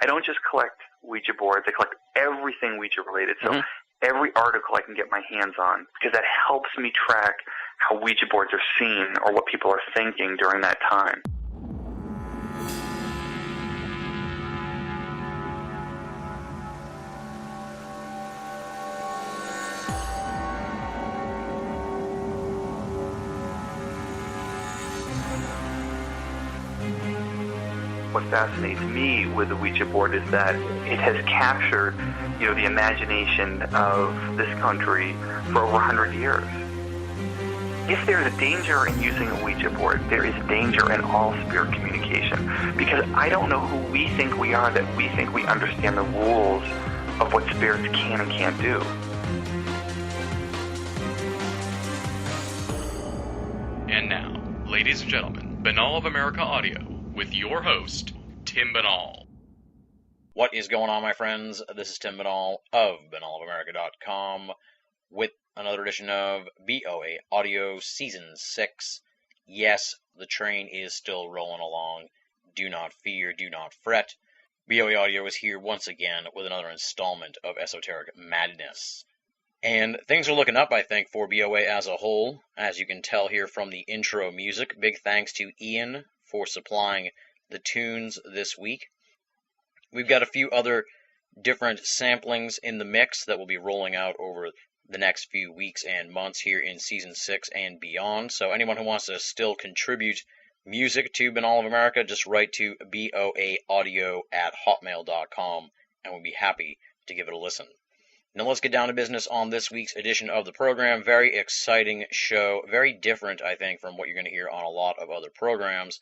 I don't just collect Ouija boards. I collect everything Ouija related. So every article I can get my hands on, because that helps me track how Ouija boards are seen or what people are thinking during that time. What fascinates me with the Ouija board is that it has captured, the imagination of this country for over 100 years. If there's a danger in using a Ouija board, there is danger in all spirit communication, because I don't know who we think we are that we think we understand the rules of what spirits can and can't do. And now, ladies and gentlemen, Banal of America Audio, with your host, Tim Banal. What is going on, my friends? This is Tim Banal of BanalofAmerica.com with another edition of BoA Audio Season 6. Yes, the train is still rolling along. Do not fear, do not fret. BoA Audio is here once again with another installment of Esoteric Madness. And things are looking up, I think, for BoA as a whole. As you can tell here from the intro music, big thanks to Ian for supplying the tunes this week. We've got a few other different samplings in the mix that will be rolling out over the next few weeks and months here in Season 6 and beyond. So anyone who wants to still contribute music to Banal of America, just write to boaaudio@hotmail.com and we'll be happy to give it a listen. Now let's get down to business on this week's edition of the program. Very exciting show, very different, I think, from what you're going to hear on a lot of other programs.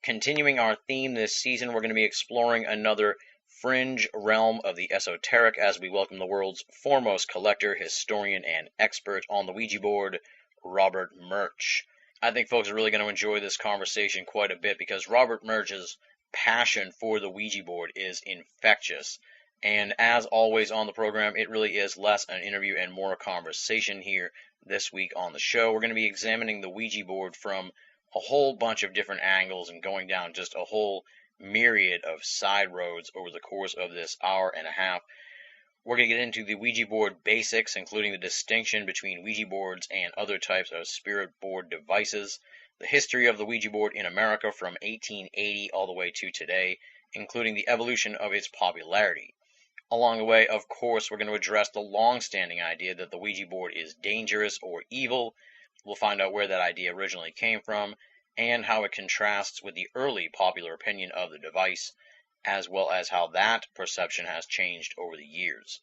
Continuing our theme this season, we're going to be exploring another fringe realm of the esoteric as we welcome the world's foremost collector, historian, and expert on the Ouija board, Robert Murch. I think folks are really going to enjoy this conversation quite a bit because Robert Murch's passion for the Ouija board is infectious. And as always on the program, it really is less an interview and more a conversation here this week on the show. We're going to be examining the Ouija board from a whole bunch of different angles and going down just a whole myriad of side roads over the course of this hour and a half. We're going to get into the Ouija board basics, including the distinction between Ouija boards and other types of spirit board devices, the history of the Ouija board in America from 1880 all the way to today, including the evolution of its popularity. Along the way, of course, we're going to address the long-standing idea that the Ouija board is dangerous or evil. We'll find out where that idea originally came from and how it contrasts with the early popular opinion of the device, as well as how that perception has changed over the years.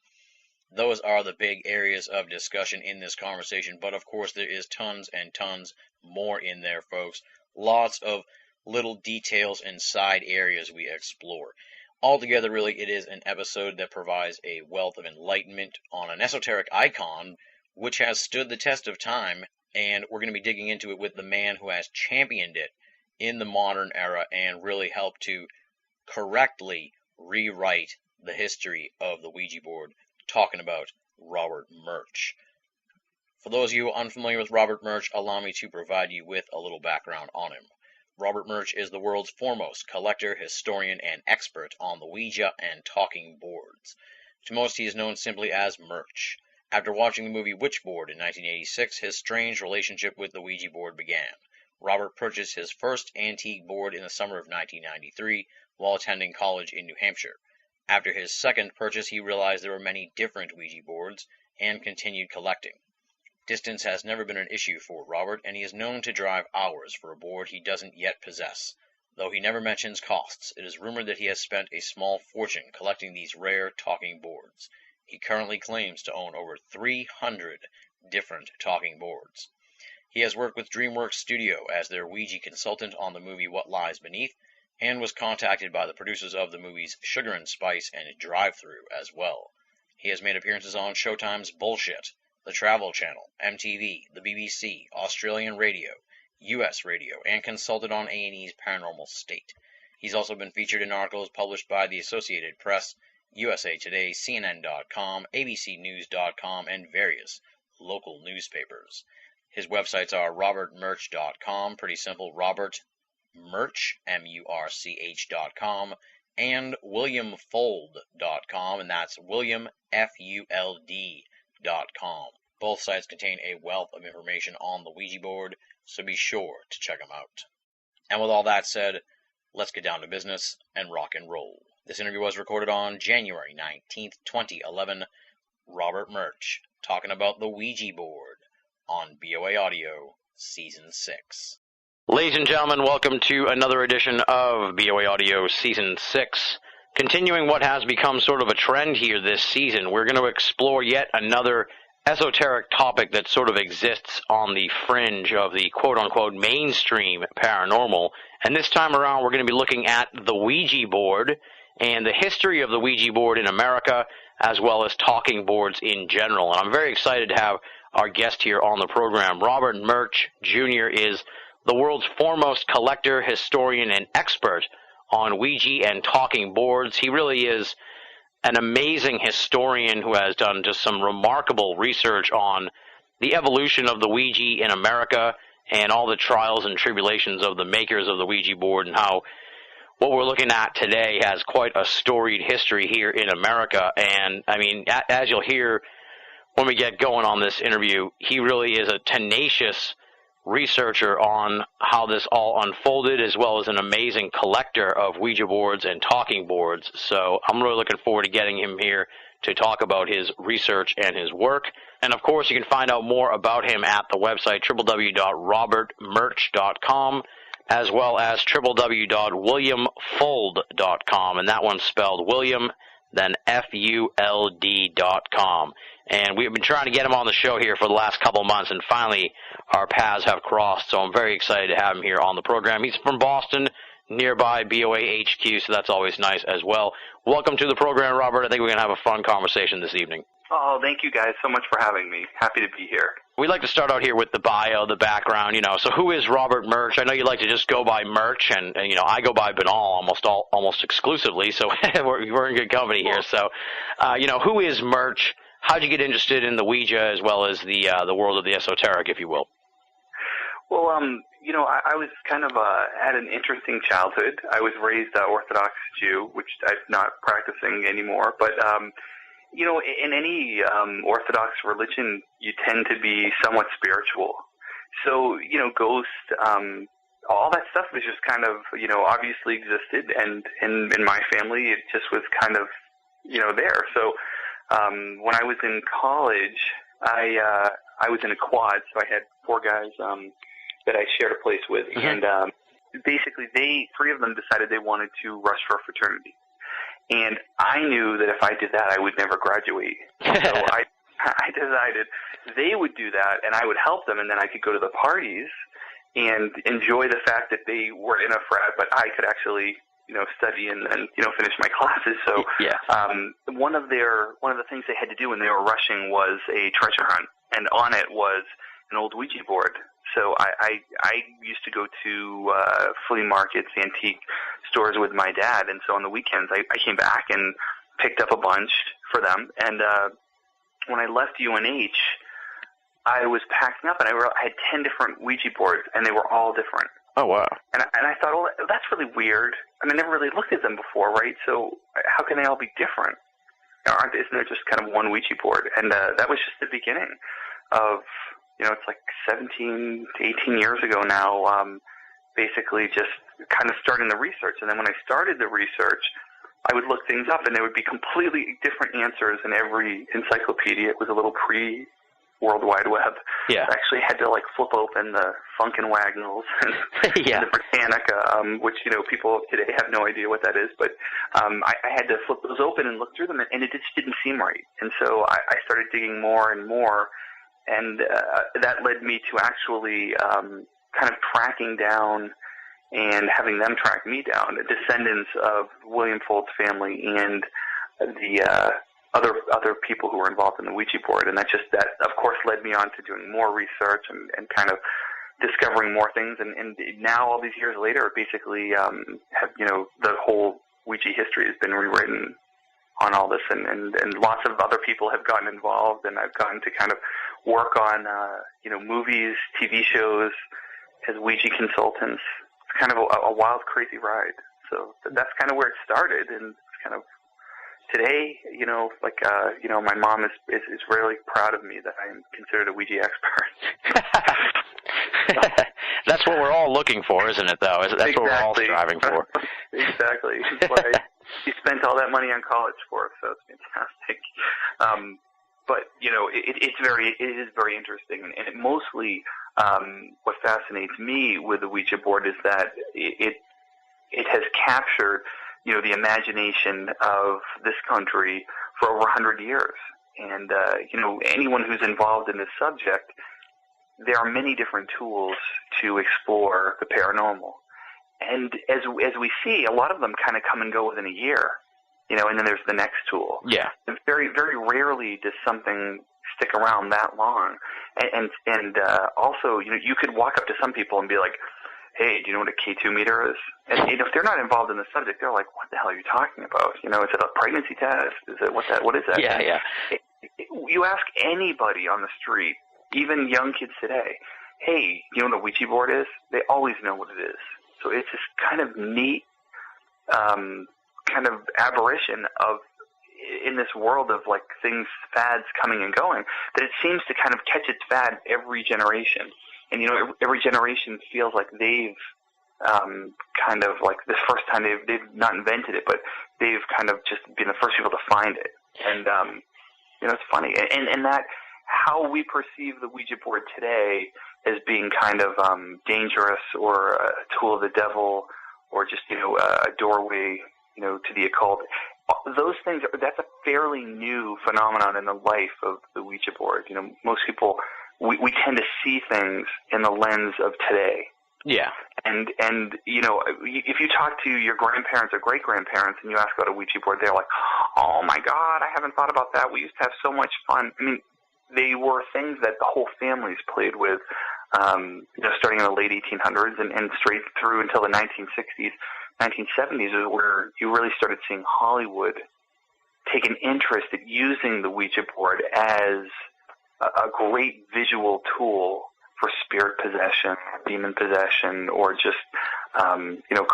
Those are the big areas of discussion in this conversation, but of course there is tons and tons more in there, folks. Lots of little details and side areas we explore. Altogether, really, it is an episode that provides a wealth of enlightenment on an esoteric icon which has stood the test of time, and we're going to be digging into it with the man who has championed it in the modern era and really helped to correctly rewrite the history of the Ouija board, talking about Robert Murch. For those of you unfamiliar with Robert Murch, allow me to provide you with a little background on him. Robert Murch is the world's foremost collector, historian, and expert on the Ouija and talking boards. To most, he is known simply as Murch. After watching the movie Witchboard in 1986, his strange relationship with the Ouija board began. Robert purchased his first antique board in the summer of 1993 while attending college in New Hampshire. After his second purchase, he realized there were many different Ouija boards and continued collecting. Distance has never been an issue for Robert, and he is known to drive hours for a board he doesn't yet possess. Though he never mentions costs, it is rumored that he has spent a small fortune collecting these rare talking boards. He currently claims to own over 300 different talking boards. He has worked with DreamWorks Studio as their Ouija consultant on the movie What Lies Beneath, and was contacted by the producers of the movies Sugar and Spice and Drive-Thru as well. He has made appearances on Showtime's Bullshit, the Travel Channel, MTV, the BBC, Australian radio, US radio, and consulted on A&E's Paranormal State. He's also been featured in articles published by the Associated Press, USA Today, CNN.com, ABCNews.com, and various local newspapers. His websites are robertmurch.com, pretty simple, Robert Murch, M-U-R-C-H.com, and WilliamFold.com, and that's William, F-U-L-D.com. Both sites contain a wealth of information on the Ouija board, so be sure to check them out. And with all that said, let's get down to business and rock and roll. This interview was recorded on January 19th, 2011. Robert Murch talking about the Ouija board on BoA Audio Season 6. Ladies and gentlemen, welcome to another edition of BoA Audio Season 6. Continuing what has become sort of a trend here this season, we're going to explore yet another esoteric topic that sort of exists on the fringe of the quote-unquote mainstream paranormal. And this time around, we're going to be looking at the Ouija board and the history of the Ouija board in America, as well as talking boards in general. And I'm very excited to have our guest here on the program. Robert Murch, Jr. is the world's foremost collector, historian, and expert on Ouija and talking boards. He really is an amazing historian who has done just some remarkable research on the evolution of the Ouija in America and all the trials and tribulations of the makers of the Ouija board, and how what we're looking at today has quite a storied history here in America. And, I mean, as you'll hear when we get going on this interview, he really is a tenacious researcher on how this all unfolded, as well as an amazing collector of Ouija boards and talking boards. So I'm really looking forward to getting him here to talk about his research and his work. And of course, you can find out more about him at the website www.robertmurch.com, as well as www.williamfold.com, and that one's spelled William, then F-U-L-D.com. And we've been trying to get him on the show here for the last couple of months, and finally our paths have crossed, so I'm very excited to have him here on the program. He's from Boston, nearby BoA HQ, so that's always nice as well. Welcome to the program, Robert. I think we're going to have a fun conversation this evening. Oh, thank you guys so much for having me. Happy to be here. We'd like to start out here with the bio, the background, So who is Robert Murch? I know you like to just go by Murch, and I go by Banal almost exclusively, so we're in good company here. So, who is Murch? How'd you get interested in the Ouija as well as the world of the esoteric, if you will? Well, I was kind of had an interesting childhood. I was raised Orthodox Jew, which I'm not practicing anymore, but in any Orthodox religion, you tend to be somewhat spiritual. So, ghosts, all that stuff was just kind of, obviously existed, and in my family, it just was kind of, there. So, when I was in college, I was in a quad, so I had 4 guys that I shared a place with, and basically three of them decided they wanted to rush for a fraternity. And I knew that if I did that, I would never graduate. So I decided they would do that, and I would help them, and then I could go to the parties and enjoy the fact that they were in a frat, but I could actually, study and finish my classes. So one of the things they had to do when they were rushing was a treasure hunt, and on it was an old Ouija board. So I used to go to flea markets, antique stores with my dad, and so on the weekends I came back and picked up a bunch for them. And when I left UNH, I was packing up, and I had 10 different Ouija boards, and they were all different. Oh, wow. And I thought, well, that's really weird. I mean, I never really looked at them before, right? So how can they all be different? Isn't there just kind of one Ouija board? And that was just the beginning of, it's like 17 to 18 years ago now, basically just kind of starting the research. And then when I started the research, I would look things up, and there would be completely different answers in every encyclopedia. It was a little pre-World Wide Web. Yeah. I actually had to, flip open the Funk and Wagnalls and the Britannica, which, people today have no idea what that is. But I had to flip those open and look through them, and it just didn't seem right. And so I started digging more and more, and that led me to actually kind of tracking down and having them track me down, descendants of William Fold's family and the other people who were involved in the Ouija board. And that of course led me on to doing more research and kind of discovering more things. And now, all these years later, basically the whole Ouija history has been rewritten on all this, and lots of other people have gotten involved, and I've gotten to kind of work on movies, TV shows as Ouija consultants. It's kind of a wild, crazy ride. So that's kind of where it started, and it's kind of today, my mom is really proud of me that I'm considered a Ouija expert. That's what we're all looking for, isn't it, though? That's exactly what we're all striving for. Exactly. That's why you spent all that money on college for, so it's fantastic. But, it is very interesting, and it mostly, what fascinates me with the Ouija board is that it has captured, the imagination of this country for over 100 years. And, anyone who's involved in this subject, there are many different tools to explore the paranormal. And as we see, a lot of them kind of come and go within a year, and then there's the next tool. Yeah. And very, very rarely does something stick around that long. And also, you could walk up to some people and be like, hey, do you know what a K2 meter is? And if they're not involved in the subject, they're like, what the hell are you talking about? Is it a pregnancy test? What is that? Yeah. You ask anybody on the street, even young kids today, hey, you know what a Ouija board is? They always know what it is. So it's this kind of neat kind of aberration of in this world of like things, fads coming and going, that it seems to kind of catch its fad every generation. And, every generation feels like they've kind of like this first time they've not invented it, but they've kind of just been the first people to find it. And, it's funny. And that how we perceive the Ouija board today as being kind of dangerous or a tool of the devil or just, a doorway, to the occult. Those things, that's a fairly new phenomenon in the life of the Ouija board. Most people, we tend to see things in the lens of today. Yeah. And if you talk to your grandparents or great-grandparents and you ask about a Ouija board, they're like, oh, my God, I haven't thought about that. We used to have so much fun. I mean, they were things that the whole families played with, starting in the late 1800s and straight through until the 1960s, 1970s is where you really started seeing Hollywood take an interest in using the Ouija board as a great visual tool for spirit possession, demon possession, or just,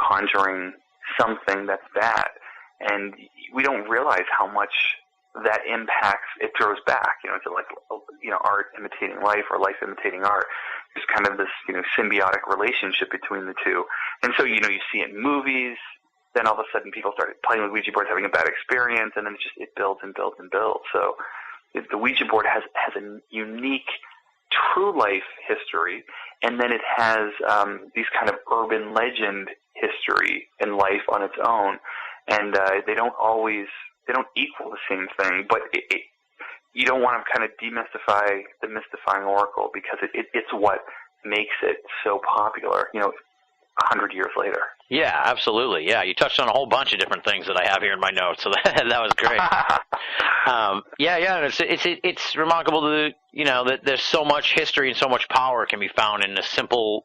conjuring something that's bad. And we don't realize how much that impacts, it throws back, it's like, art imitating life or life imitating art. There's kind of this, symbiotic relationship between the two. And so, you see it in movies, then all of a sudden people started playing with Ouija boards, having a bad experience, and then it builds and builds and builds. So the Ouija board has a unique true life history, and then it has these kind of urban legend history in life on its own. And they don't equal the same thing, but you don't want to kind of demystify the mystifying oracle because it's what makes it so popular, 100 years later. Yeah, absolutely. Yeah, you touched on a whole bunch of different things that I have here in my notes, so that was great. It's remarkable that there's so much history and so much power can be found in a simple,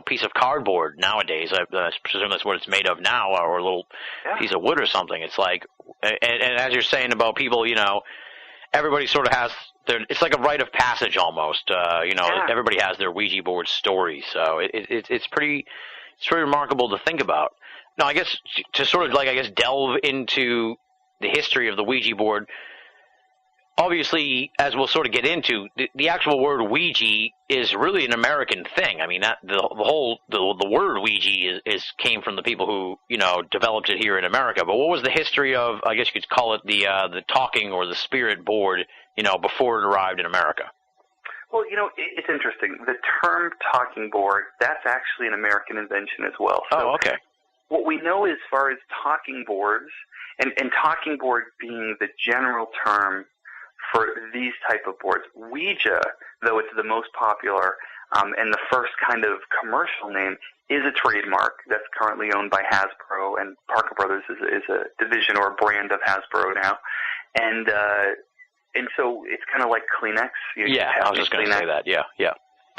piece of cardboard nowadays. I presume that's what it's made of now, or a little piece of wood or something. It's like, and as you're saying about people, everybody sort of has it's like a rite of passage almost. Everybody has their Ouija board story, so it's pretty remarkable to think about. Now, I guess to sort of delve into the history of the Ouija board. Obviously, as we'll sort of get into, the actual word Ouija is really an American thing. I mean, that the word Ouija came from the people who developed it here in America. But what was the history of? I guess you could call it the talking or the spirit board, before it arrived in America. Well, it's interesting. The term talking board, that's actually an American invention as well. So okay. What we know as far as talking boards, and talking board being the general term for these type of boards. Ouija, though it's the most popular and the first kind of commercial name, is a trademark that's currently owned by Hasbro, and Parker Brothers is a division or a brand of Hasbro now. And so it's kind of like Kleenex. I was just going to say that. Yeah.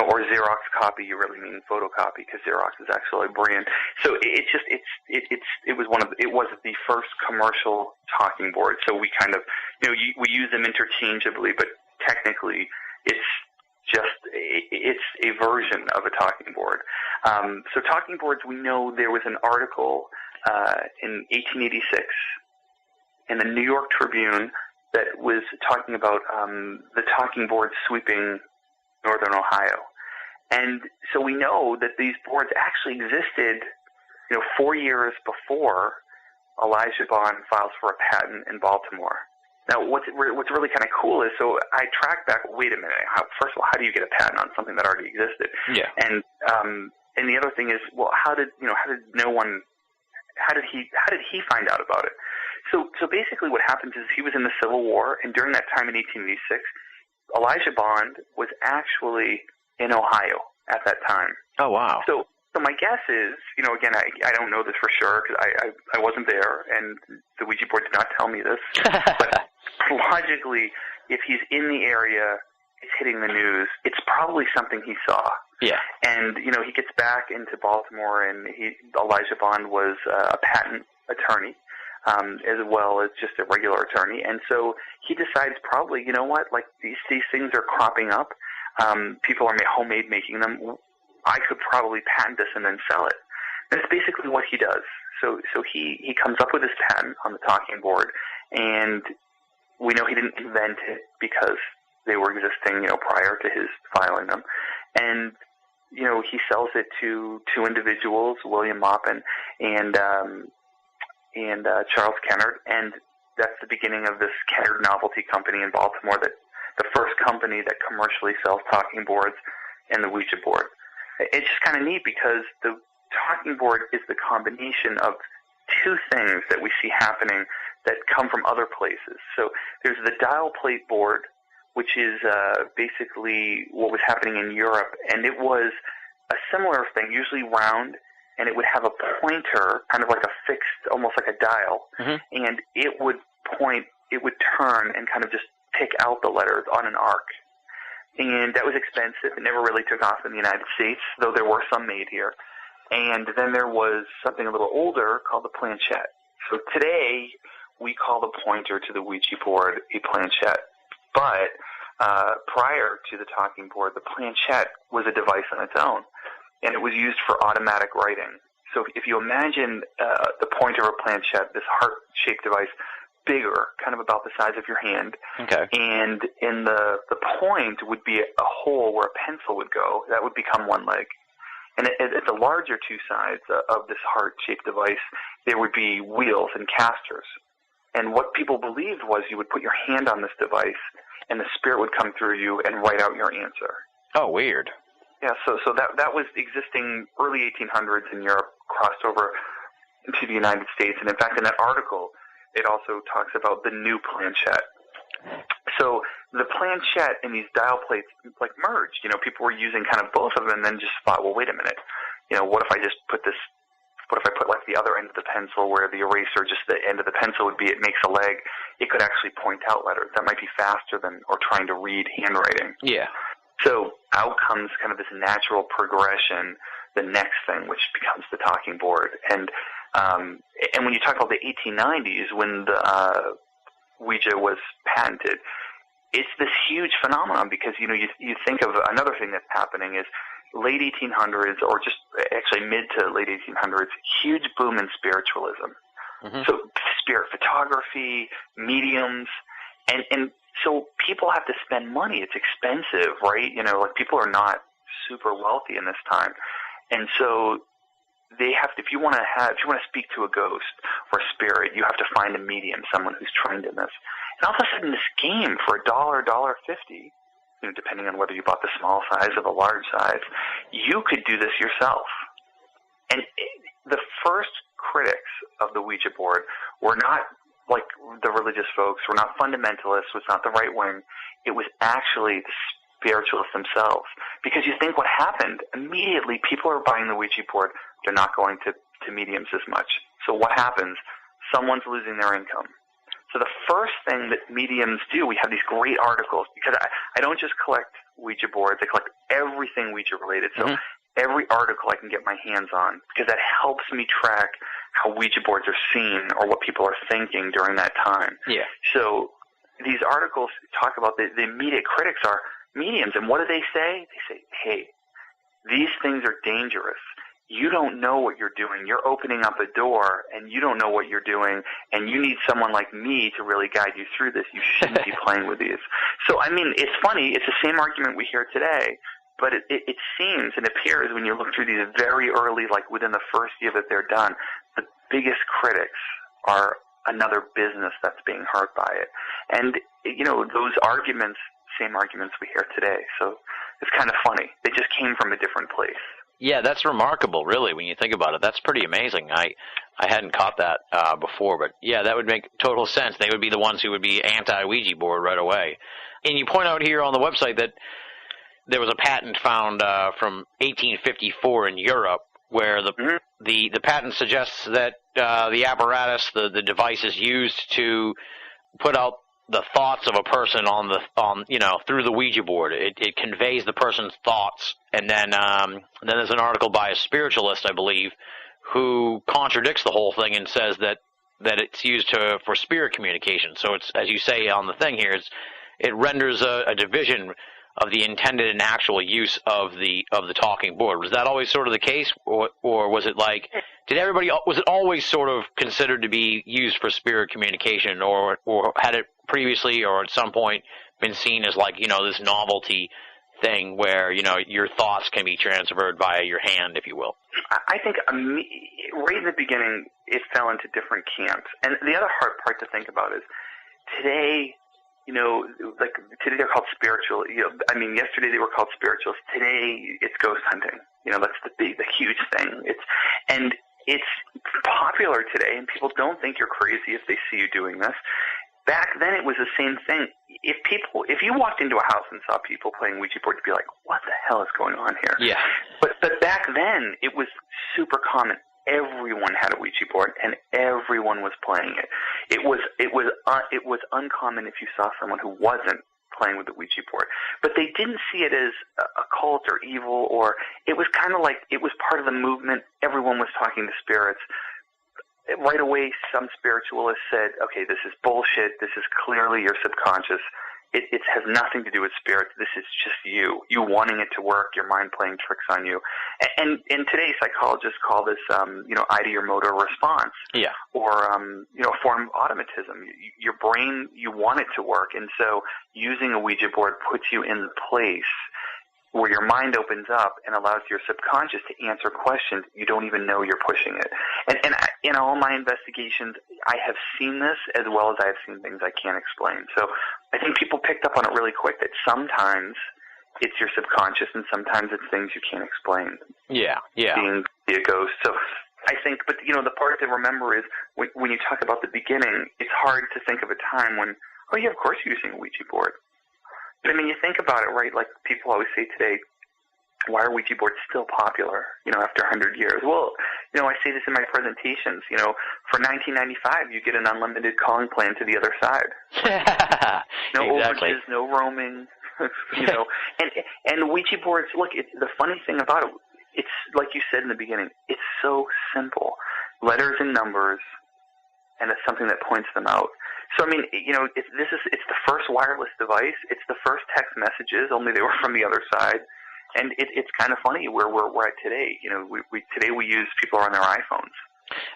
Or Xerox copy, you really mean photocopy, because Xerox is actually a brand. So it was the first commercial talking board. So we kind of, we use them interchangeably, but technically it's a version of a talking board. So talking boards, we know there was an article in 1886 in the New York Tribune that was talking about the talking board sweeping northern Ohio. And so we know that these boards actually existed, 4 years before Elijah Bond files for a patent in Baltimore. Now, what's really kind of cool is, so I tracked back, wait a minute, first of all, how do you get a patent on something that already existed? Yeah. And the other thing is, well, how did he find out about it? So basically what happens is he was in the Civil War, and during that time in 1886, Elijah Bond was actually in Ohio at that time. Oh, wow. So my guess is, again, I don't know this for sure because I wasn't there, and the Ouija board did not tell me this. But logically, if he's in the area, it's hitting the news, it's probably something he saw. Yeah. And, he gets back into Baltimore, and Elijah Bond was a patent attorney, as well as just a regular attorney. And so he decides probably, like these things are cropping up. People are homemade making them. I could probably patent this and then sell it. That's basically what he does. So he comes up with his patent on the talking board, and we know he didn't invent it because they were existing, prior to his filing them. And, he sells it to two individuals, William Maupin and Charles Kennard, and that's the beginning of this Kennard Novelty Company in Baltimore, that the first company that commercially sells talking boards and the Ouija board. It's just kind of neat because the talking board is the combination of two things that we see happening that come from other places. So there's the dial plate board, which is basically what was happening in Europe, and it was a similar thing, usually round, and it would have a pointer, kind of like a fixed, almost like a dial, and it would point, it would turn and kind of just pick out the letters on an arc. And that was expensive. It never really took off in the United States, though there were some made here. And then there was something a little older called the planchette. So today, we call the pointer to the Ouija board a planchette. But prior to the talking board, the planchette was a device on its own, and it was used for automatic writing. So if you imagine the pointer of a planchette, this heart-shaped device, bigger, kind of about the size of your hand. Okay. And in the point would be a hole where a pencil would go. That would become one leg. And at the larger two sides of this heart-shaped device, there would be wheels and casters. And what people believed was you would put your hand on this device, and the spirit would come through you and write out your answer. Oh, weird. Yeah, so that was existing early 1800s in Europe, crossed over into the United States. And in fact, in that article, it also talks about the new planchette. So the planchette and these dial plates like merged. People were using kind of both of them, and then just thought, well, wait a minute. What if I just put this? What if I put like the other end of the pencil, where the eraser, just the end of the pencil would be? It makes a leg. It could actually point out letters. That might be faster than or trying to read handwriting. Yeah. So out comes kind of this natural progression. The next thing, which becomes the talking board, and when you talk about the 1890s, when the Ouija was patented, it's this huge phenomenon because, you think of another thing that's happening is late 1800s, or just actually mid to late 1800s, huge boom in spiritualism. So spirit photography, mediums, and so people have to spend money. It's expensive, right? Like people are not super wealthy in this time. And so they have to, if you want to speak to a ghost or a spirit, you have to find a medium, someone who's trained in this. And all of a sudden, this game for $1, $1.50, depending on whether you bought the small size or the large size, you could do this yourself. And the first critics of the Ouija board were not like the religious folks, were not fundamentalists, was not the right wing. It was actually the spiritualists themselves. Because you think what happened, immediately people are buying the Ouija board, they're not going to mediums as much. So what happens? Someone's losing their income. So the first thing that mediums do, we have these great articles, because I don't just collect Ouija boards, I collect everything Ouija related. So every article I can get my hands on, because that helps me track how Ouija boards are seen or what people are thinking during that time. Yeah. So these articles talk about the immediate critics are mediums, and what do they say? They say, hey, these things are dangerous. you don't know what you're doing. You're opening up a door, and you don't know what you're doing, and you need someone like me to really guide you through this. You shouldn't be playing with these. So, I mean, it's funny. It's the same argument we hear today, but it seems and appears when you look through these very early, like within the first year that they're done, the biggest critics are another business that's being hurt by it. And, you know, those arguments, same arguments we hear today. So it's kind of funny. They just came from a different place. Yeah, that's remarkable, really, when you think about it. That's pretty amazing. I hadn't caught that before, but yeah, that would make total sense. They would be the ones who would be anti-Ouija board right away. And you point out here on the website that there was a patent found from 1854 in Europe where the patent suggests that the apparatus, the device is used to put out the thoughts of a person through the Ouija board. It conveys the person's thoughts, and then there's an article by a spiritualist, I believe, who contradicts the whole thing and says that it's used for spirit communication. So it's, as you say on the thing here, it renders a division of the intended and actual use of the talking board. Was that always sort of the case, or was it like, was it always sort of considered to be used for spirit communication, or had it previously or at some point been seen as like, you know, this novelty thing where, you know, your thoughts can be transferred via your hand, if you will? I think right in the beginning it fell into different camps. And the other hard part to think about is today, you know, like today they're called spiritual. You know, I mean, yesterday they were called spirituals. Today it's ghost hunting. You know, that's the huge thing. It's popular today, and people don't think you're crazy if they see you doing this. Back then it was the same thing. If you walked into a house and saw people playing Ouija board, you'd be like, "What the hell is going on here?" Yeah. But back then it was super common. Everyone had a Ouija board, and everyone was playing it. It was uncommon if you saw someone who wasn't playing with the Ouija board. But they didn't see it as a cult or evil, or it was kind of like it was part of the movement. Everyone was talking to spirits. Right away, some spiritualists said, "Okay, this is bullshit. This is clearly your subconscious. It has nothing to do with spirits. This is just you wanting it to work, your mind playing tricks on you." And today, psychologists call this, ideomotor response. Yeah. Or, a form of automatism. Your brain, you want it to work. And so using a Ouija board puts you in the place where your mind opens up and allows your subconscious to answer questions you don't even know you're pushing it. And in all my investigations, I have seen this as well as I have seen things I can't explain. So I think people picked up on it really quick that sometimes it's your subconscious and sometimes it's things you can't explain. Yeah. Being a ghost. So I think, but the part to remember is when you talk about the beginning, it's hard to think of a time when, oh yeah, of course you're using a Ouija board. But I mean, you think about it, right? Like people always say today, why are Ouija boards still popular, after 100 years? Well, I say this in my presentations, for $19.95, you get an unlimited calling plan to the other side. No exactly. Overages, no roaming, and Ouija boards, look, the funny thing about it, it's like you said in the beginning, it's so simple. Letters and numbers, and it's something that points them out. So, I mean, it's the first wireless device. It's the first text messages, only they were from the other side. And it's kind of funny where we're at today. Today we use, people are on their iPhones.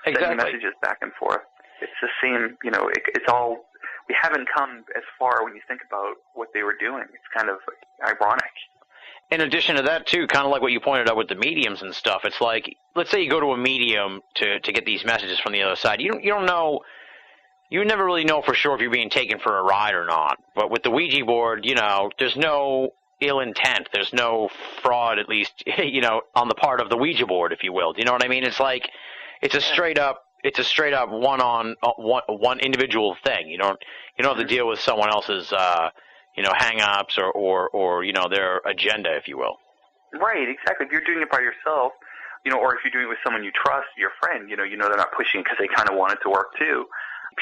Exactly. Sending messages back and forth. It's the same, it's all, we haven't come as far when you think about what they were doing. It's kind of ironic. In addition to that, too, kind of like what you pointed out with the mediums and stuff, it's like, let's say you go to a medium to get these messages from the other side. You don't know. You never really know for sure if you're being taken for a ride or not. But with the Ouija board, there's no ill intent. There's no fraud, at least, on the part of the Ouija board, if you will. Do you know what I mean? It's like, it's a straight up one individual thing. You don't have to deal with someone else's, hang-ups or their agenda, if you will. Right, exactly. If you're doing it by yourself, or if you're doing it with someone you trust, your friend, they're not pushing because they kind of want it to work too.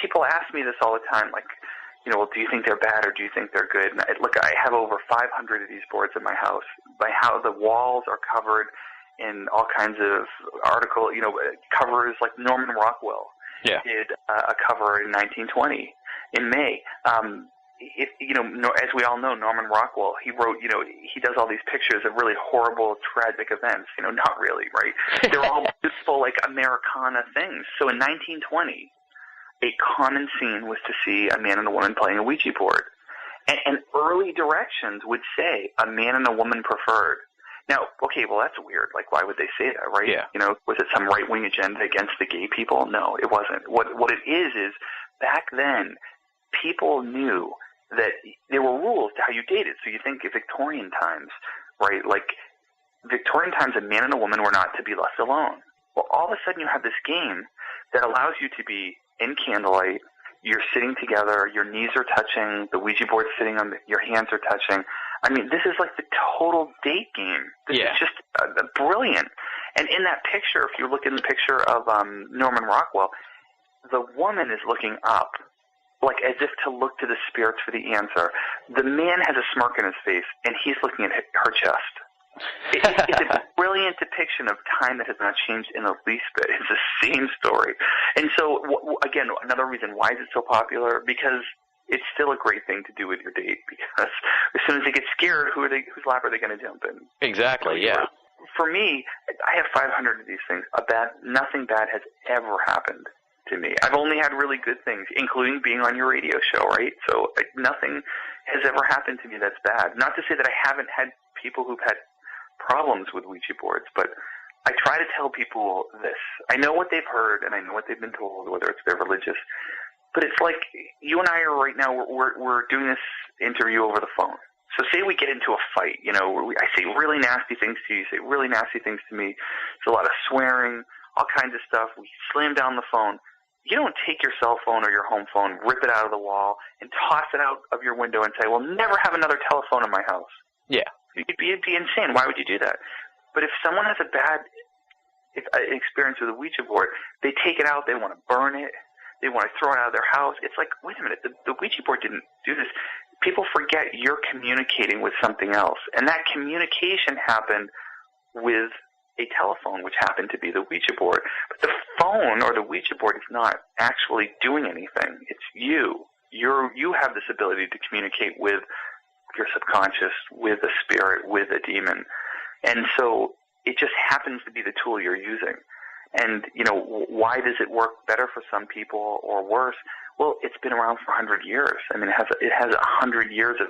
People ask me this all the time, like, well, do you think they're bad or do you think they're good? And look, I have over 500 of these boards in my house. The walls are covered in all kinds of covers, like Norman Rockwell did a cover in 1920 in May. if as we all know, Norman Rockwell, he wrote, he does all these pictures of really horrible, tragic events. Not really, right? They're all beautiful, like Americana things. So in 1920, a common scene was to see a man and a woman playing a Ouija board. And early directions would say a man and a woman preferred. Now, okay, well, that's weird. Like, why would they say that, right? Yeah. Was it some right-wing agenda against the gay people? No, it wasn't. What it is back then, people knew that there were rules to how you dated. So you think of Victorian times, right? Like, Victorian times, a man and a woman were not to be left alone. Well, all of a sudden you have this game that allows you to be in candlelight, you're sitting together, your knees are touching, the Ouija board's sitting on your hands are touching. I mean, this is like the total date game. This is just brilliant. And in that picture, if you look in the picture of Norman Rockwell, the woman is looking up, like as if to look to the spirits for the answer. The man has a smirk on his face, and he's looking at her chest. It's a brilliant depiction of time that has not changed in the least bit. It's the same story. And so, again, another reason why is it so popular? Because it's still a great thing to do with your date, because as soon as they get scared, whose lap are they going to jump in? Exactly, yeah. For me, I have 500 of these things. Nothing bad has ever happened to me. I've only had really good things, including being on your radio show, right? So nothing has ever happened to me that's bad. Not to say that I haven't had people who've had problems with Ouija boards, but I try to tell people this. I know what they've heard, and I know what they've been told, whether it's they're religious. But it's like you and I are right now, we're doing this interview over the phone. So say we get into a fight, I say really nasty things to you, you say really nasty things to me. It's a lot of swearing, all kinds of stuff. We slam down the phone. You don't take your cell phone or your home phone, rip it out of the wall, and toss it out of your window and say, well, never have another telephone in my house. Yeah. It'd be insane. Why would you do that? But if someone has a bad experience with a Ouija board, they take it out, they want to burn it, they want to throw it out of their house. It's like, wait a minute, the Ouija board didn't do this. People forget you're communicating with something else. And that communication happened with a telephone, which happened to be the Ouija board. But the phone or the Ouija board is not actually doing anything. It's you. You have this ability to communicate with your subconscious, with a spirit, with a demon. And so it just happens to be the tool you're using. And, why does it work better for some people or worse? Well, it's been around for 100 years. I mean, it has 100 years of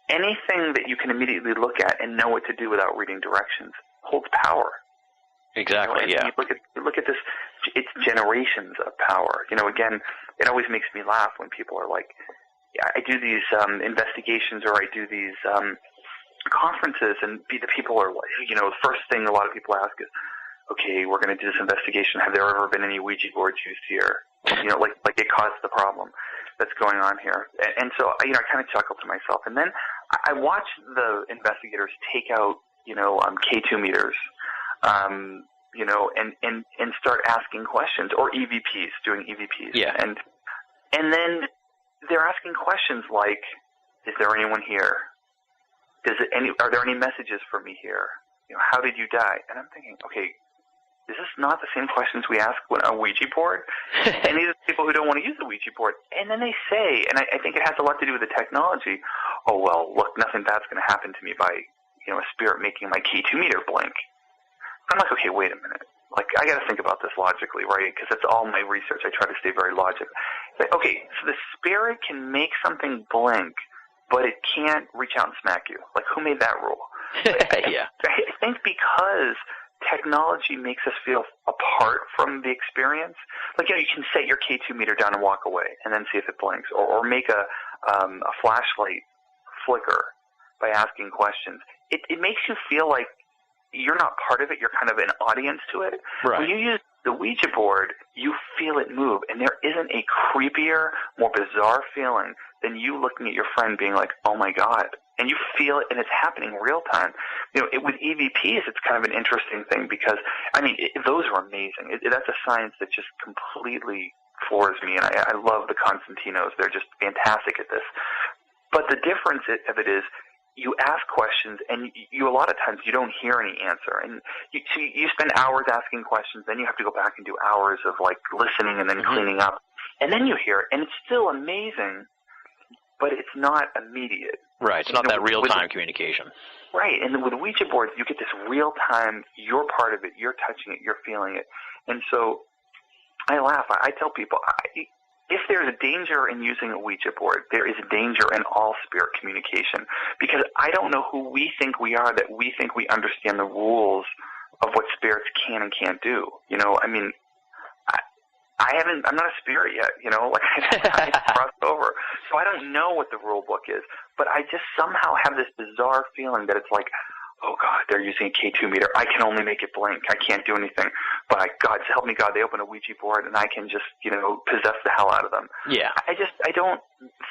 anything that you can immediately look at and know what to do without reading directions holds power. Exactly, yeah. You look at this, it's generations of power. Again, it always makes me laugh when people are like, I do these investigations or I do these conferences, and the people are like, the first thing a lot of people ask is, okay, we're going to do this investigation. Have there ever been any Ouija boards used here? Like it caused the problem that's going on here. And so, I kind of chuckle to myself. And then I watch the investigators take out, K2 meters, and start asking questions, or EVPs, doing EVPs. Yeah. And then they're asking questions like, is there anyone here? Are there any messages for me here? How did you die? And I'm thinking, okay, is this not the same questions we ask when a Ouija board? And these are people who don't want to use the Ouija board. And then they say, and I think it has a lot to do with the technology, oh, well, look, nothing bad's going to happen to me by, a spirit making my K2 meter blink. I'm like, okay, wait a minute. Like, I got to think about this logically, right? Because that's all my research. I try to stay very logical. Like, okay, so the spirit can make something blink, but it can't reach out and smack you. Like, who made that rule? Yeah. I think because technology makes us feel apart from the experience. Like, you can set your K2 meter down and walk away and then see if it blinks, or make a flashlight flicker by asking questions. It makes you feel like you're not part of it. You're kind of an audience to it. Right. When you use the Ouija board, you feel it move, and there isn't a creepier, more bizarre feeling than you looking at your friend being like, oh my God. And you feel it, and it's happening real time. With EVPs, it's kind of an interesting thing because, those are amazing. That's a science that just completely floors me, and I love the Constantinos. They're just fantastic at this. But the difference of it is, you ask questions, and you a lot of times you don't hear any answer, and you spend hours asking questions. Then you have to go back and do hours of like listening and then cleaning up, and then you hear it, and it's still amazing. but it's not immediate. Right, it's not that real-time communication. Right, and with Ouija boards, you get this real-time, you're part of it, you're touching it, you're feeling it. And so I laugh. I tell people, if there's a danger in using a Ouija board, there is a danger in all spirit communication, because I don't know who we think we are that we think we understand the rules of what spirits can and can't do. You know, I mean, I'm not a spirit yet, you know, like I haven't crossed over. So I don't know what the rule book is, but I just somehow have this bizarre feeling that it's like, oh God, they're using a K2 meter. I can only make it blink. I can't do anything. But God, help me God, they open a Ouija board and I can just, you know, possess the hell out of them. Yeah. I don't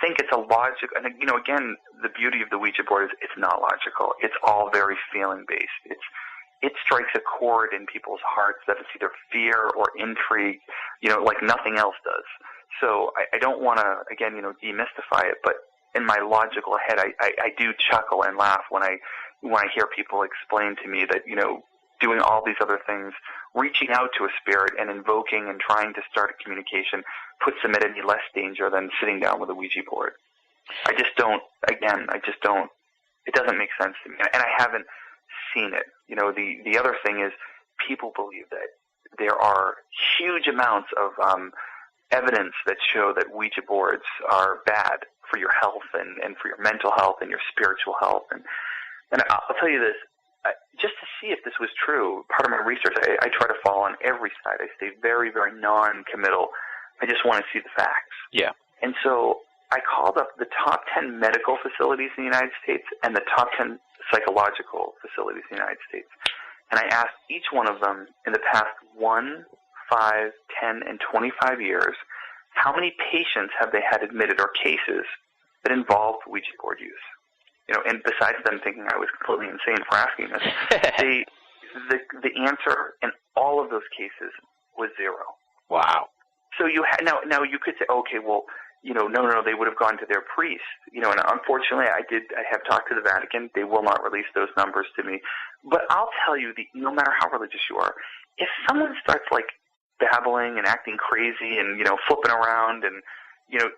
think it's a logic. And, you know, again, the beauty of the Ouija board is it's not logical. It's all very feeling based. It strikes a chord in people's hearts that it's either fear or intrigue, you know, like nothing else does. So I don't want to, again, you know, demystify it, but in my logical head, I do chuckle and laugh when I hear people explain to me that, you know, doing all these other things, reaching out to a spirit and invoking and trying to start a communication puts them at any less danger than sitting down with a Ouija board. It doesn't make sense to me. And I haven't seen it. You know, the other thing is people believe that there are huge amounts of evidence that show that Ouija boards are bad for your health and for your mental health and your spiritual health. And I'll tell you this, just to see if this was true, part of my research, I try to fall on every side. I stay very, very non-committal. I just want to see the facts. Yeah. And so I called up the top 10 medical facilities in the United States and the top 10 psychological facilities in the United States. And I asked each one of them in the past 1, 5, 10, and 25 years, how many patients have they had admitted or cases that involved Ouija board use? You know, and besides them thinking I was completely insane for asking this, the answer in all of those cases was 0. Wow. So you now you could say, okay, well, you know, no, they would have gone to their priest. You know, and unfortunately, I have talked to the Vatican. They will not release those numbers to me. But I'll tell you, no matter how religious you are, if someone starts like babbling and acting crazy and, you know, flipping around and, you know,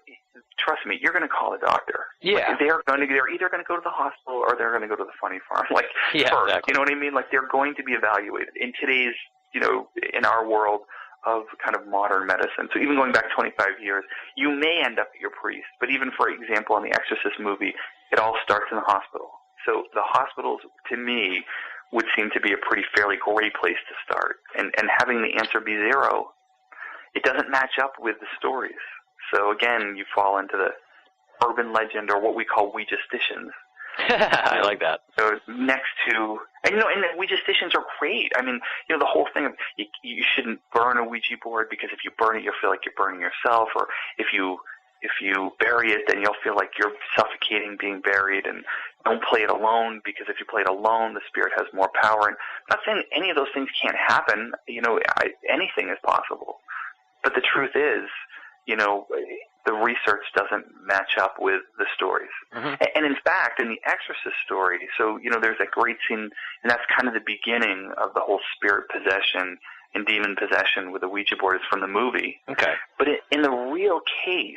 trust me, you're going to call a doctor. Yeah. Like, they're either going to go to the hospital or they're going to go to the funny farm. Like, yeah, first, exactly. You know what I mean? Like, they're going to be evaluated in today's, you know, in our world of kind of modern medicine. So even going back 25 years, you may end up at your priest. But even, for example, in the Exorcist movie, it all starts in the hospital. So the hospitals, to me, would seem to be a pretty fairly great place to start. And having the answer be 0, it doesn't match up with the stories. So again, you fall into the urban legend or what we call Ouija-sticians. I like that. So next to, and you know, and the Ouija-sticians are great. I mean, you know, the whole thing of you shouldn't burn a Ouija board because if you burn it, you'll feel like you're burning yourself, or if you bury it, then you'll feel like you're suffocating being buried, and don't play it alone because if you play it alone, the spirit has more power. And I'm not saying any of those things can't happen. You know, anything is possible. But the truth is, you know, the research doesn't match up with the stories. Mm-hmm. And in fact, in the Exorcist story, so, you know, there's that great scene, and that's kind of the beginning of the whole spirit possession and demon possession with the Ouija board is from the movie. Okay. But in the real case,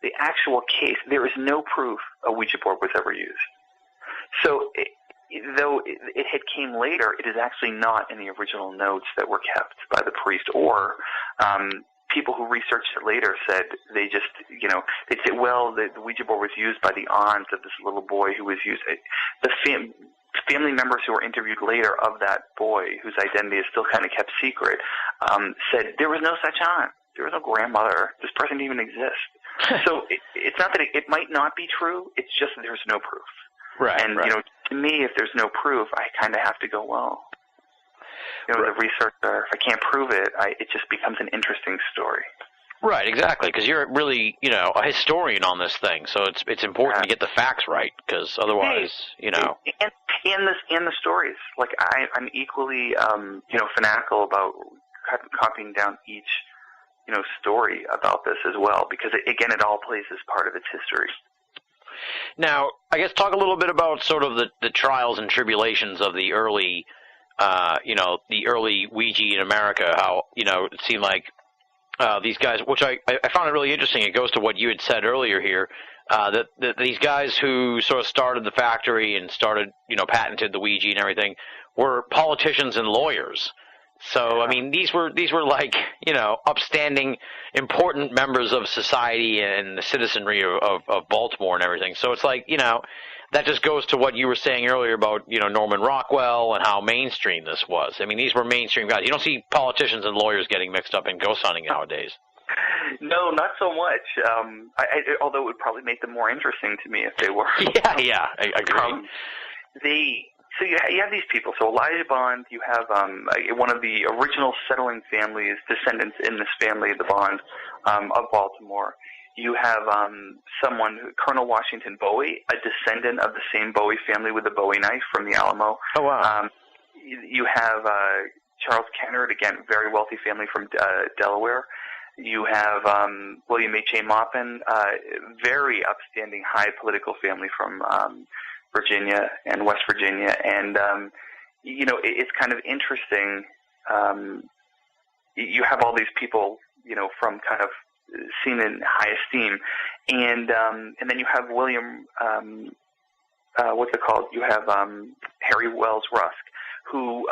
the actual case, there is no proof a Ouija board was ever used. So though it had came later, it is actually not in the original notes that were kept by the priest, or people who researched it later said they just, you know, they'd say, well, the Ouija board was used by the aunt of this little boy who was used. The family members who were interviewed later of that boy, whose identity is still kind of kept secret, said there was no such aunt. There was no grandmother. This person didn't even exist. So it's not that it might not be true. It's just that there's no proof. Right. And, you know, to me, if there's no proof, I kind of have to go, well, you know, the researcher, if I can't prove it, it just becomes an interesting story. Right, exactly, because you're really, you know, a historian on this thing, so it's important to get the facts right, because otherwise, you know. And the stories. Like, I'm equally, you know, fanatical about copying down each, you know, story about this as well, because, again, it all plays as part of its history. Now, I guess talk a little bit about sort of the trials and tribulations of the early, you know, the early Ouija in America, how, you know, it seemed like these guys, which I found it really interesting. It goes to what you had said earlier here, these guys who sort of started the factory and started, patented the Ouija and everything were politicians and lawyers. So, I mean, these were like, upstanding, important members of society and the citizenry of Baltimore and everything. So it's like, that just goes to what you were saying earlier about, Norman Rockwell and how mainstream this was. I mean, these were mainstream guys. You don't see politicians and lawyers getting mixed up in ghost hunting nowadays. No, not so much. Although it would probably make them more interesting to me if they were. Yeah, I agree. So you have these people. So Elijah Bond, you have one of the original settling families, descendants in this family, the Bond, of Baltimore. You have Colonel Washington BoA, a descendant of the same BoA family with the BoA knife from the Alamo. Oh, wow. You have Charles Kennard, again, very wealthy family from Delaware. You have William H.A. Maupin, very upstanding, high political family from Virginia and West Virginia. And, it's kind of interesting. You have all these people, from kind of seen in high esteem. And then you have William, what's it called? You have Harry Wells Rusk, who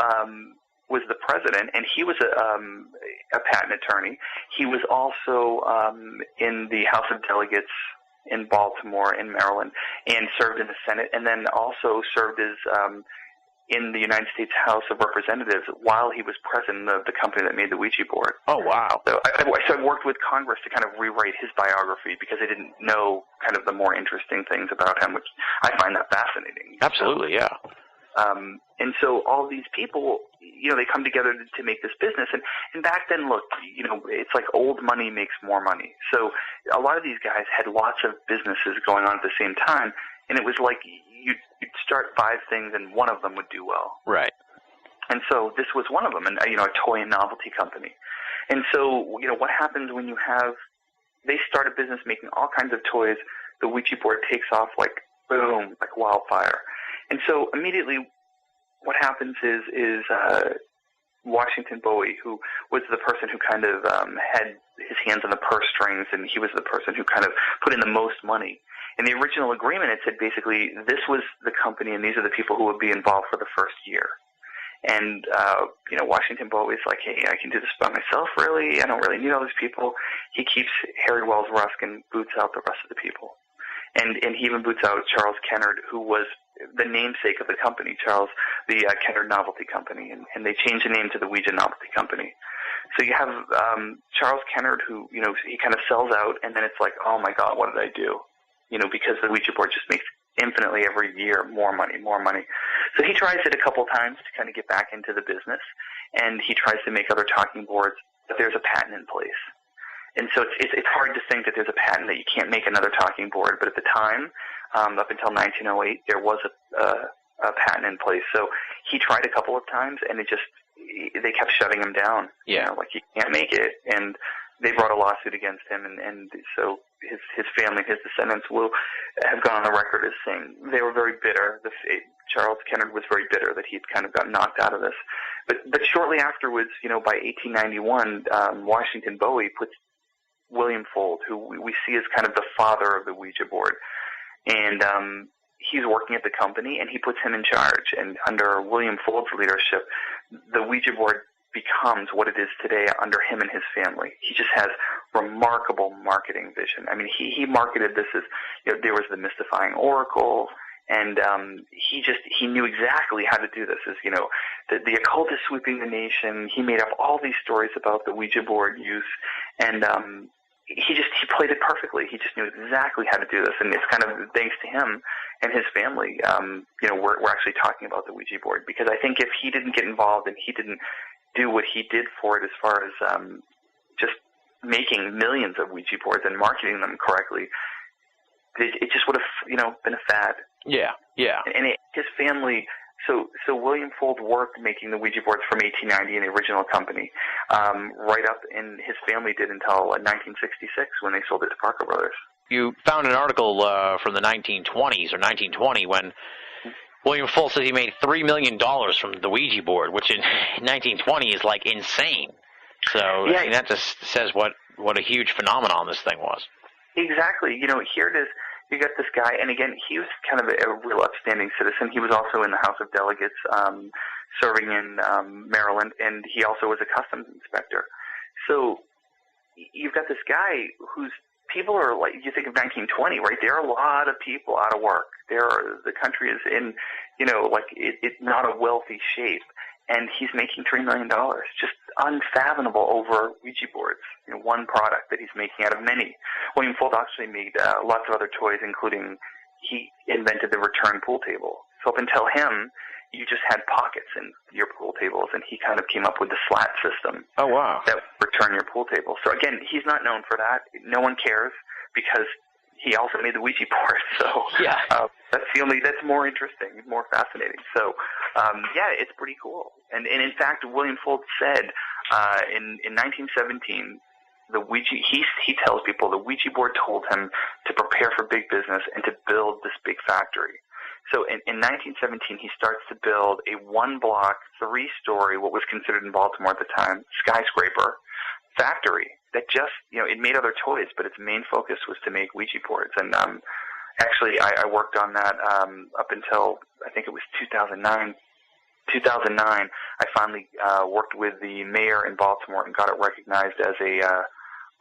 was the president, and he was a patent attorney. He was also in the House of Delegates in Baltimore, in Maryland, and served in the Senate, and then also served as in the United States House of Representatives while he was president of the company that made the Ouija board. Oh, wow. So I worked with Congress to kind of rewrite his biography because I didn't know kind of the more interesting things about him, which I find that fascinating. Absolutely, yeah. And so all these people, they come together to make this business. And back then, look, it's like old money makes more money. So a lot of these guys had lots of businesses going on at the same time, and it was like you'd start 5 things and one of them would do well. Right. And so this was one of them, and a toy and novelty company. And so, what happens when they start a business making all kinds of toys, the Ouija board takes off like boom, like wildfire. And so immediately what happens is Washington BoA, who was the person who kind of had his hands on the purse strings, and he was the person who kind of put in the most money. In the original agreement, it said basically this was the company and these are the people who would be involved for the first year. And, Washington BoA is like, hey, I can do this by myself, really. I don't really need all these people. He keeps Harry Wells Rusk and boots out the rest of the people. And he even boots out Charles Kennard, who was the namesake of the company, the Kennard Novelty Company, and they changed the name to the Ouija Novelty Company. So you have Charles Kennard, who, he kind of sells out, and then it's like, oh my God, what did I do? Because the Ouija board just makes infinitely every year more money. So he tries it a couple times to kind of get back into the business, and he tries to make other talking boards, but there's a patent in place. And so it's hard to think that there's a patent that you can't make another talking board. But at the time, up until 1908, there was a patent in place. So he tried a couple of times, and they kept shutting him down. Yeah. Like you can't make it. And they brought a lawsuit against him, and so his family, his descendants will have gone on the record as saying they were very bitter. Charles Kennard was very bitter that he'd kind of got knocked out of this. But shortly afterwards, by 1891, Washington BoA puts William Fuld, who we see as kind of the father of the Ouija board, and he's working at the company, and he puts him in charge. And under William Fuld's leadership, the Ouija board becomes what it is today under him and his family. He just has remarkable marketing vision. I mean, he marketed this as, there was the mystifying oracle, and he knew exactly how to do this. As the occult is sweeping the nation. He made up all these stories about the Ouija board use, and he played it perfectly. He just knew exactly how to do this, and it's kind of thanks to him and his family. We're actually talking about the Ouija board, because I think if he didn't get involved and he didn't do what he did for it, as far as just making millions of Ouija boards and marketing them correctly, it just would have been a fad. Yeah. And his family. So William Fuld worked making the Ouija boards from 1890 in the original company, right up, and his family did until 1966 when they sold it to Parker Brothers. You found an article from the 1920s or 1920 when William Fuld says he made $3 million from the Ouija board, which in 1920 is like insane. So yeah, I mean, that just says what a huge phenomenon this thing was. Exactly. Here it is. you got this guy, and again, he was kind of a real upstanding citizen. He was also in the House of Delegates, serving in Maryland, and he also was a customs inspector. So you've got this guy whose people are like, you think of 1920, right? There are a lot of people out of work. The country is in, it's not a wealthy shape. And he's making $3 million, just unfathomable over Ouija boards. One product that he's making out of many. William Fuld actually made lots of other toys, including he invented the return pool table. So up until him, you just had pockets in your pool tables, and he kind of came up with the slat system. Oh, wow. That would return your pool table. So again, he's not known for that. No one cares because he also made the Ouija board. So yeah. That's more interesting, more fascinating. So it's pretty cool. And in fact, William Fuld said in 1917, the Ouija, he tells people the Ouija board told him to prepare for big business and to build this big factory. So in 1917, he starts to build a one-block, three-story, what was considered in Baltimore at the time, skyscraper factory that just, it made other toys, but its main focus was to make Ouija boards. And actually, I worked on that up until, I think it was 2009. 2009, I finally worked with the mayor in Baltimore and got it recognized as a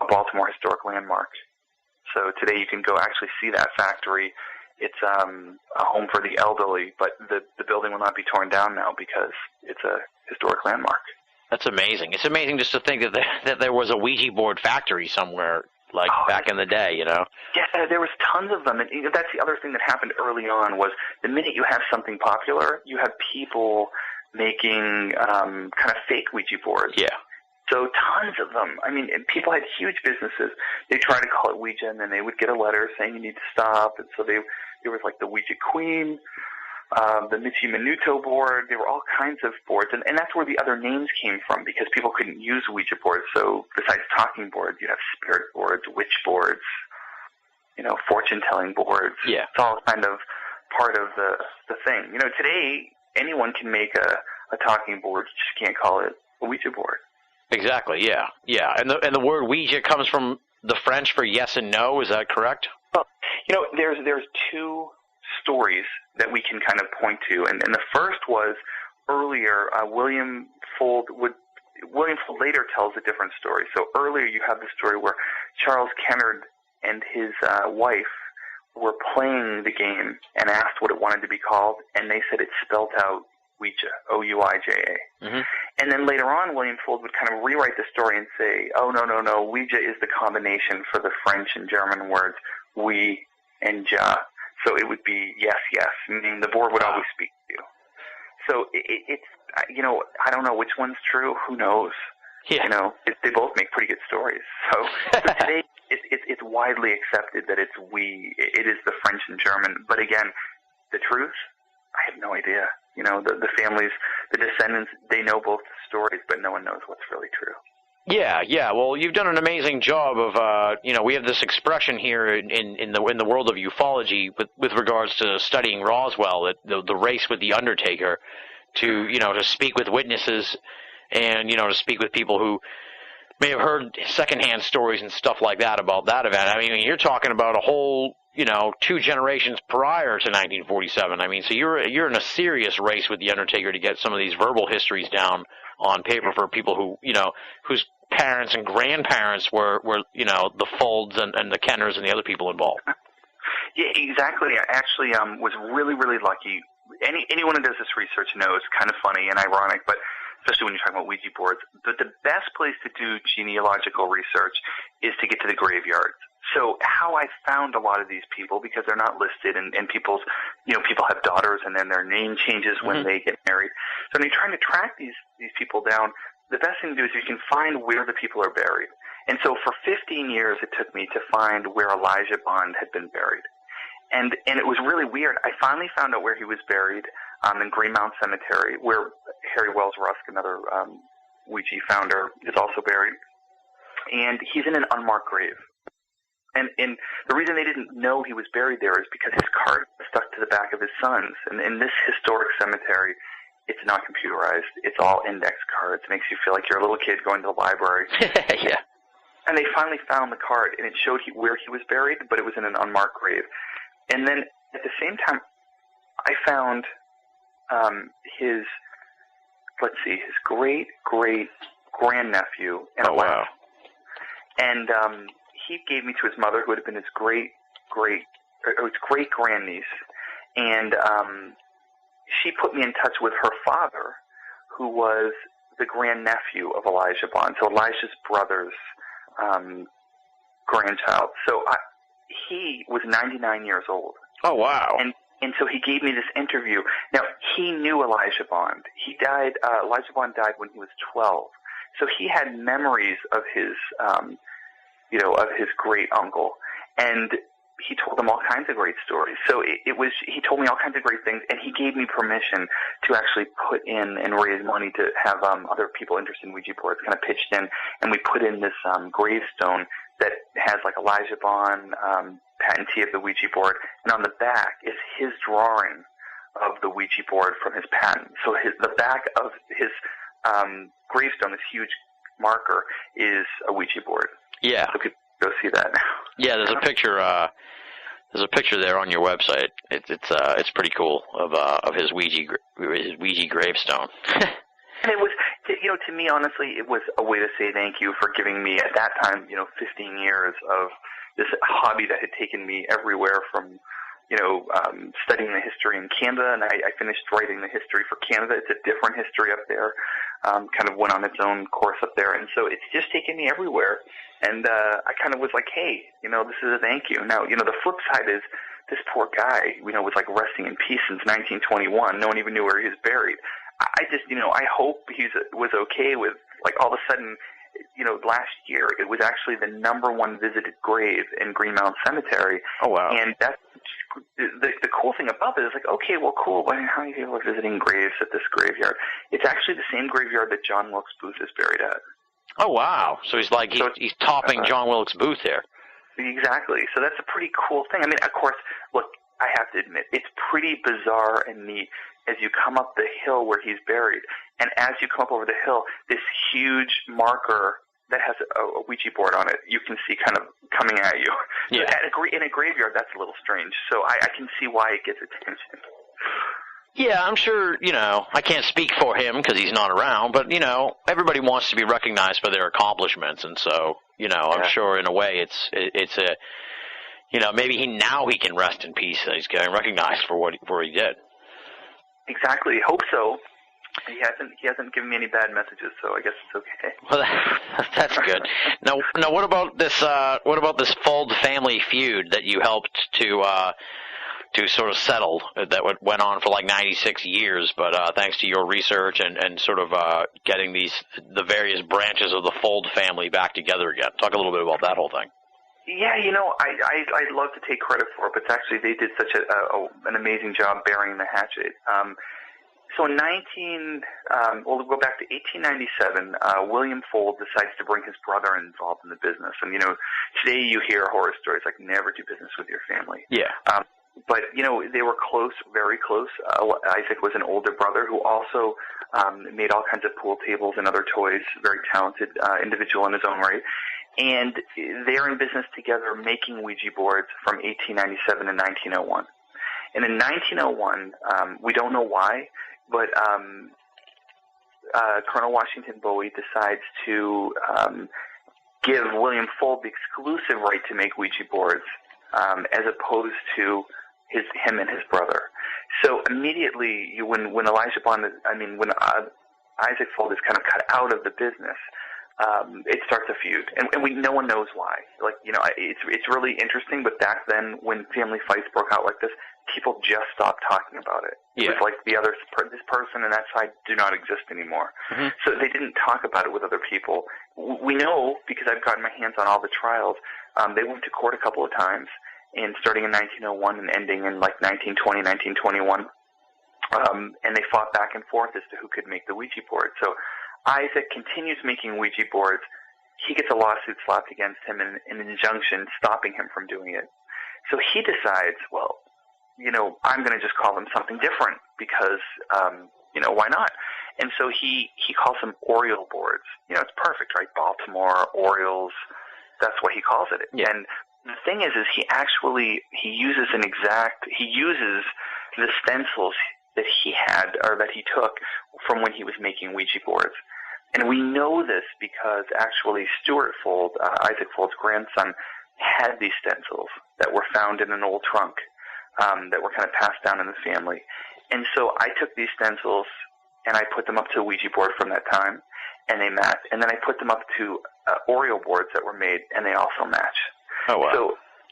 Baltimore historic landmark. So today you can go actually see that factory. It's a home for the elderly, but the building will not be torn down now because it's a historic landmark. That's amazing. It's amazing just to think that there was a Ouija board factory somewhere, back in the day, Yeah, there was tons of them. And that's the other thing that happened early on was the minute you have something popular, you have people making kind of fake Ouija boards. Yeah. So tons of them. I mean, people had huge businesses. They tried to call it Ouija, and then they would get a letter saying you need to stop. And so there was like the Ouija Queen, the Michi Minuto board. There were all kinds of boards, and that's where the other names came from because people couldn't use Ouija boards. So besides talking boards, you have spirit boards, witch boards, fortune-telling boards. Yeah. It's all kind of part of the thing. Today anyone can make a talking board. You just can't call it a Ouija board. Exactly. Yeah. Yeah. And the word Ouija comes from the French for yes and no. Is that correct? Well, there's two stories that we can kind of point to, and the first was earlier. William Fuld later tells a different story. So earlier you have the story where Charles Kennard and his wife were playing the game and asked what it wanted to be called, and they said it spelled out Ouija, O-U-I-J-A. Mm-hmm. And then later on, William Fuld would kind of rewrite the story and say, oh, no, Ouija is the combination for the French and German words oui and ja. So it would be yes, meaning the board would always speak to you. So it's, I don't know which one's true. Who knows? Yeah. They both make pretty good stories. So today it's widely accepted that it's we. It is the French and German. But again, the truth, I have no idea. The families, the descendants, they know both stories, but no one knows what's really true. Yeah. Well, you've done an amazing job of, we have this expression here in the world of ufology with regards to studying Roswell, that the race with the Undertaker, to speak with witnesses and, to speak with people who may have heard secondhand stories and stuff like that about that event. I mean, you're talking about a whole, 2 generations prior to 1947. I mean, so you're in a serious race with the Undertaker to get some of these verbal histories down on paper for people who, whose parents and grandparents were the Fulds and the Kenners and the other people involved. Yeah, exactly. I actually was really, really lucky. Anyone who does this research knows, kind of funny and ironic, but especially when you're talking about Ouija boards, but the best place to do genealogical research is to get to the graveyards. So how I found a lot of these people, because they're not listed, and people's, people have daughters, and then their name changes when they get married. So when you're trying to track these people down, the best thing to do is you can find where the people are buried. And so for 15 years, it took me to find where Elijah Bond had been buried. And it was really weird. I finally found out where he was buried in Greenmount Cemetery, where Harry Wells Rusk, another Ouija founder, is also buried. And he's in an unmarked grave. And the reason they didn't know he was buried there is because his card stuck to the back of his son's. And in this historic cemetery, it's not computerized. It's all index cards. It makes you feel like you're a little kid going to the library. Yeah. And they finally found the card, and it showed where he was buried, but it was in an unmarked grave. And then at the same time, I found his great-great-grandnephew in Alaska. Wow. And he gave me to his mother, who had been his great-grandniece. And she put me in touch with her father, who was the grandnephew of Elijah Bond, so Elijah's brother's grandchild. So he was 99 years old. Oh, wow. And so he gave me this interview. Now, he knew Elijah Bond. He died, Elijah Bond died when he was 12. So he had memories of his, of his great uncle. And he told them all kinds of great stories. So he told me all kinds of great things, and he gave me permission to actually put in and raise money to have other people interested in Ouija boards kind of pitched in, and we put in this gravestone that has like Elijah Bond, patentee of the Ouija board, and on the back is his drawing of the Ouija board from his patent. So the back of his gravestone, this huge marker, is a Ouija board. Yeah. So people go see that now. Yeah, there's a picture. There's a picture there on your website. It's pretty cool of his Ouija gravestone. And it was, to me, honestly, it was a way to say thank you for giving me, at that time, 15 years of this hobby that had taken me everywhere from, studying the history in Canada, and I finished writing the history for Canada. It's a different history up there, kind of went on its own course up there, and so it's just taken me everywhere. And I kind of was like, hey, this is a thank you. Now, the flip side is this poor guy, was like resting in peace since 1921. No one even knew where he was buried. I just, I hope he was okay with, like, all of a sudden, last year, it was actually the #1 visited grave in Green Mountain Cemetery. Oh, wow. And that's the cool thing about it is like, okay, well, cool, but how many people are visiting graves at this graveyard? It's actually the same graveyard that John Wilkes Booth is buried at. Oh, wow. So he's like, he's topping John Wilkes Booth here. Exactly. So that's a pretty cool thing. I mean, of course, look, I have to admit, it's pretty bizarre and neat as you come up the hill where he's buried. And as you come up over the hill, this huge marker that has a Ouija board on it, you can see kind of coming at you. Yeah. So in a graveyard, that's a little strange. So I can see why it gets attention. Yeah, I'm sure, I can't speak for him because he's not around, but, everybody wants to be recognized for their accomplishments. And so, I'm sure in a way it's a, maybe he can rest in peace that he's getting recognized for what he did. Exactly. Hope so. He hasn't given me any bad messages, so I guess it's okay. Well, that's good. Now, what about this Fuld family feud that you helped to sort of settle, that went on for like 96 years, but thanks to your research and sort of getting the various branches of the Fuld family back together again. Talk a little bit about that whole thing. Yeah, I'd love to take credit for it, but actually they did such an amazing job burying the hatchet. So in we'll go back to 1897, William Fuld decides to bring his brother involved in the business. And, today you hear horror stories like never do business with your family. Yeah. But, they were close, very close. Isaac was an older brother who also made all kinds of pool tables and other toys, very talented individual in his own right. And they're in business together making Ouija boards from 1897 to 1901. And in 1901, we don't know why, but Colonel Washington BoA decides to give William Fuld the exclusive right to make Ouija boards as opposed to him and his brother. So immediately, when Isaac Fuld is kind of cut out of the business, it starts a feud, and no one knows why. Like, it's really interesting. But back then, when family fights broke out like this, people just stopped talking about it. Yeah. It was like this person and that side do not exist anymore. Mm-hmm. So they didn't talk about it with other people. We know, because I've gotten my hands on all the trials. They went to court a couple of times, and starting in 1901 and ending in like 1920, 1921. And they fought back and forth as to who could make the Ouija board. So Isaac continues making Ouija boards. He gets a lawsuit slapped against him and an injunction stopping him from doing it. So he decides, well, I'm going to just call them something different because, why not? And so he calls them Oriole boards. It's perfect, right? Baltimore, Orioles, that's what he calls it. Yeah. And The thing is he uses the stencils that he had, or that he took from when he was making Ouija boards. And we know this because actually Stuart Fold, Isaac Fold's grandson, had these stencils that were found in an old trunk that were kind of passed down in the family. And so I took these stencils and I put them up to a Ouija board from that time, and they match. And then I put them up to Oreo boards that were made, and they also match. Oh, wow.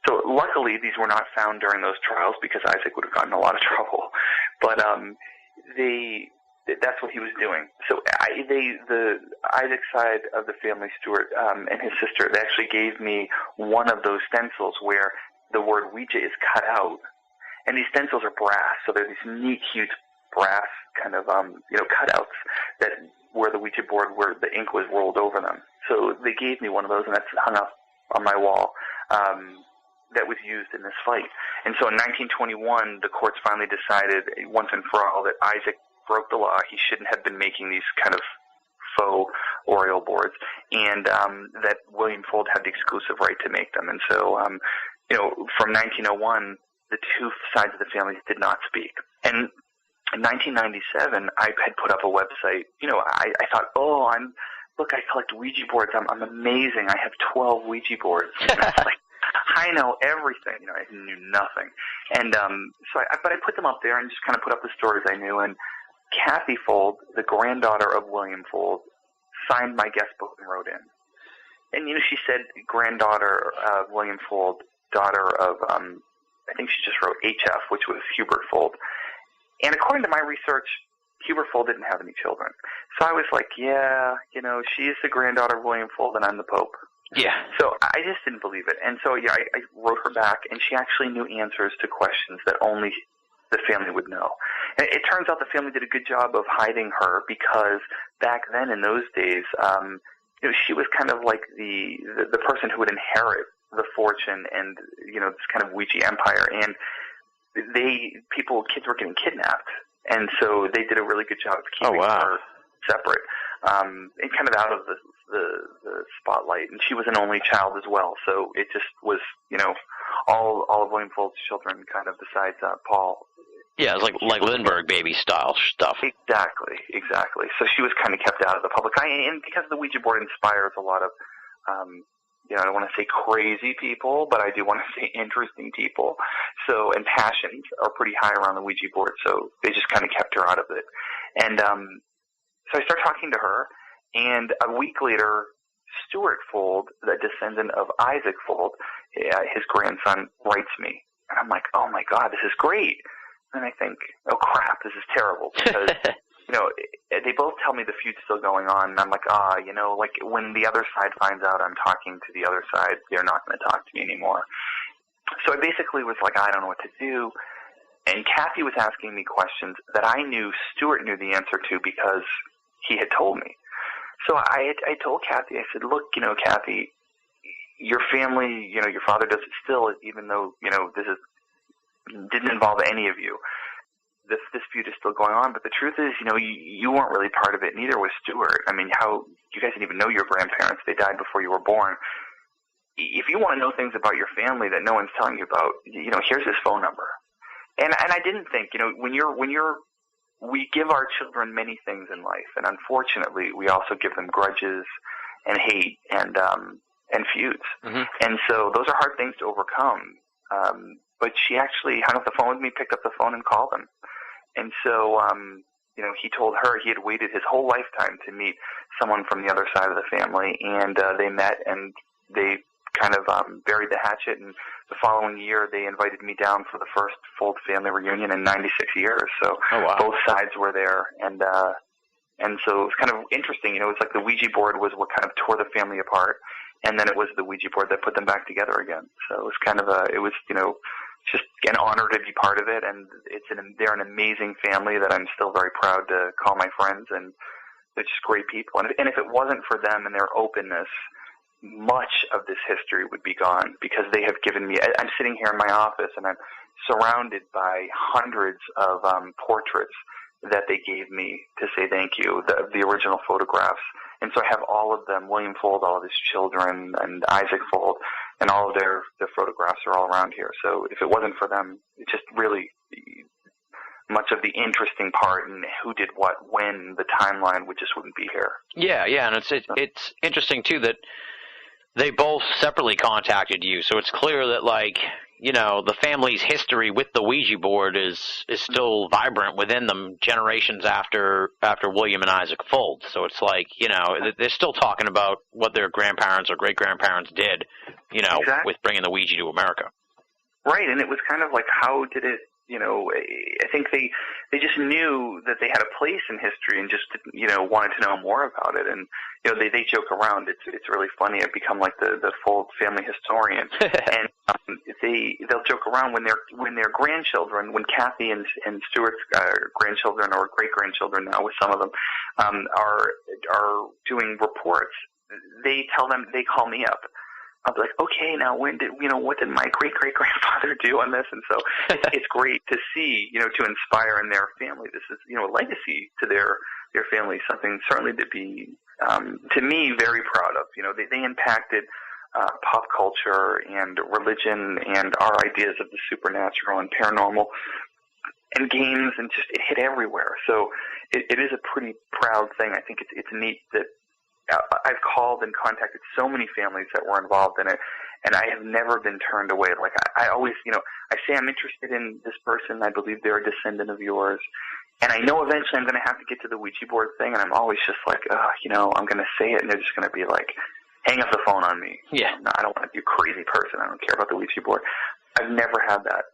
So luckily these were not found during those trials because Isaac would have gotten in a lot of trouble. But that's what he was doing. So the Isaac side of the family, Stuart and his sister, they actually gave me one of those stencils where the word Ouija is cut out. And these stencils are brass, so they're these neat, huge brass kind of cutouts that where the Ouija board, where the ink was rolled over them. So they gave me one of those, and that's hung up on my wall. That was used in this fight. And so in 1921, the courts finally decided once and for all that Isaac broke the law. He shouldn't have been making these kind of faux Oreo boards, and that William Fold had the exclusive right to make them. And so, from 1901, the two sides of the family did not speak. And in 1997, I had put up a website. I thought, I collect Ouija boards. I'm amazing. I have 12 Ouija boards. And I was like, I know everything. I knew nothing. And but I put them up there and just kind of put up the stories I knew. And Kathy Fold, the granddaughter of William Fold, signed my guest book and wrote in. And, she said granddaughter of William Fold, daughter of, I think she just wrote HF, which was Hubert Fold. And according to my research, Hubert Fold didn't have any children. So I was like, she's the granddaughter of William Fold and I'm the Pope. Yeah. So I just didn't believe it. And so, I wrote her back, and she actually knew answers to questions that only the family would know. And it turns out the family did a good job of hiding her because back then in those days, she was kind of like the person who would inherit the fortune and, this kind of Ouija empire. And kids were getting kidnapped. And so they did a really good job of keeping her separate, and kind of out of the spotlight. And she was an only child as well. So it just was, all of William Fold's children kind of besides Paul. Yeah, it was like Lindbergh baby style stuff. Exactly. So she was kind of kept out of the public eye. And because the Ouija board inspires a lot of, I don't want to say crazy people, but I do want to say interesting people. So, and passions are pretty high around the Ouija board, so they just kind of kept her out of it. And so I start talking to her, and a week later, Stuart Fold, the descendant of Isaac Fold, his grandson, writes me. And I'm like, oh my God, this is great. And I think, oh crap, this is terrible, because they both tell me the feud's still going on, and I'm like, like when the other side finds out I'm talking to the other side, they're not going to talk to me anymore. So I basically was like, I don't know what to do. And Kathy was asking me questions that I knew Stuart knew the answer to because he had told me. So I told Kathy, I said, look, Kathy, your family, your father does it still, even though, didn't involve any of you. This feud is still going on, but the truth is, you weren't really part of it. Neither was Stuart. I mean, you guys didn't even know your grandparents. They died before you were born. If you want to know things about your family that no one's telling you about, here's his phone number. And I didn't think, we give our children many things in life, and unfortunately, we also give them grudges and hate and feuds. Mm-hmm. And so those are hard things to overcome. But she actually hung up the phone with me, picked up the phone, and called him. And so, he told her he had waited his whole lifetime to meet someone from the other side of the family, and they met, and they kind of buried the hatchet, and the following year they invited me down for the first Fold family reunion in 96 years. So both sides were there, and so it was kind of interesting. It's like the Ouija board was what kind of tore the family apart, and then it was the Ouija board that put them back together again. So it was kind of just an honor to be part of it, and they're an amazing family that I'm still very proud to call my friends, and they're just great people. And if it wasn't for them and their openness, much of this history would be gone, because they have given me, I'm sitting here in my office and I'm surrounded by hundreds of portraits that they gave me to say thank you, the original photographs. And so I have all of them, William Fold, all of his children, and Isaac Fold, and all of their photographs are all around here. So if it wasn't for them, it just really, much of the interesting part and who did what when, the timeline, just wouldn't be here. Yeah, and it's interesting too that they both separately contacted you, so it's clear that, like, you know, the family's history with the Ouija board is still vibrant within them generations after William and Isaac Fold. So it's like, you know, they're still talking about what their grandparents or great-grandparents did, you know, exactly, with bringing the Ouija to America. Right, and it was kind of like, how did it, you know, I think they just knew that they had a place in history and just, you know, wanted to know more about it. And, you know, they joke around. It's really funny. I've become like the Fold family historian. And they'll joke around when their grandchildren, when Kathy and Stuart's grandchildren or great-grandchildren now with some of them are doing reports, they tell them, they call me up. I'll be like, okay, now what did my great-great-grandfather do on this? And so it's great to see, you know, to inspire in their family. This is, you know, a legacy to their family, something certainly to be, to me, very proud of. You know, they impacted pop culture and religion and our ideas of the supernatural and paranormal and games, and just it hit everywhere. So it is a pretty proud thing. I think it's neat that I've called and contacted so many families that were involved in it, and I have never been turned away. Like, I always, you know, I say I'm interested in this person. I believe they're a descendant of yours. And I know eventually I'm going to have to get to the Ouija board thing, and I'm always just like, you know, I'm going to say it, and they're just going to be like, hang up the phone on me. Yeah. No, I don't want to be a crazy person. I don't care about the Ouija board. I've never had that.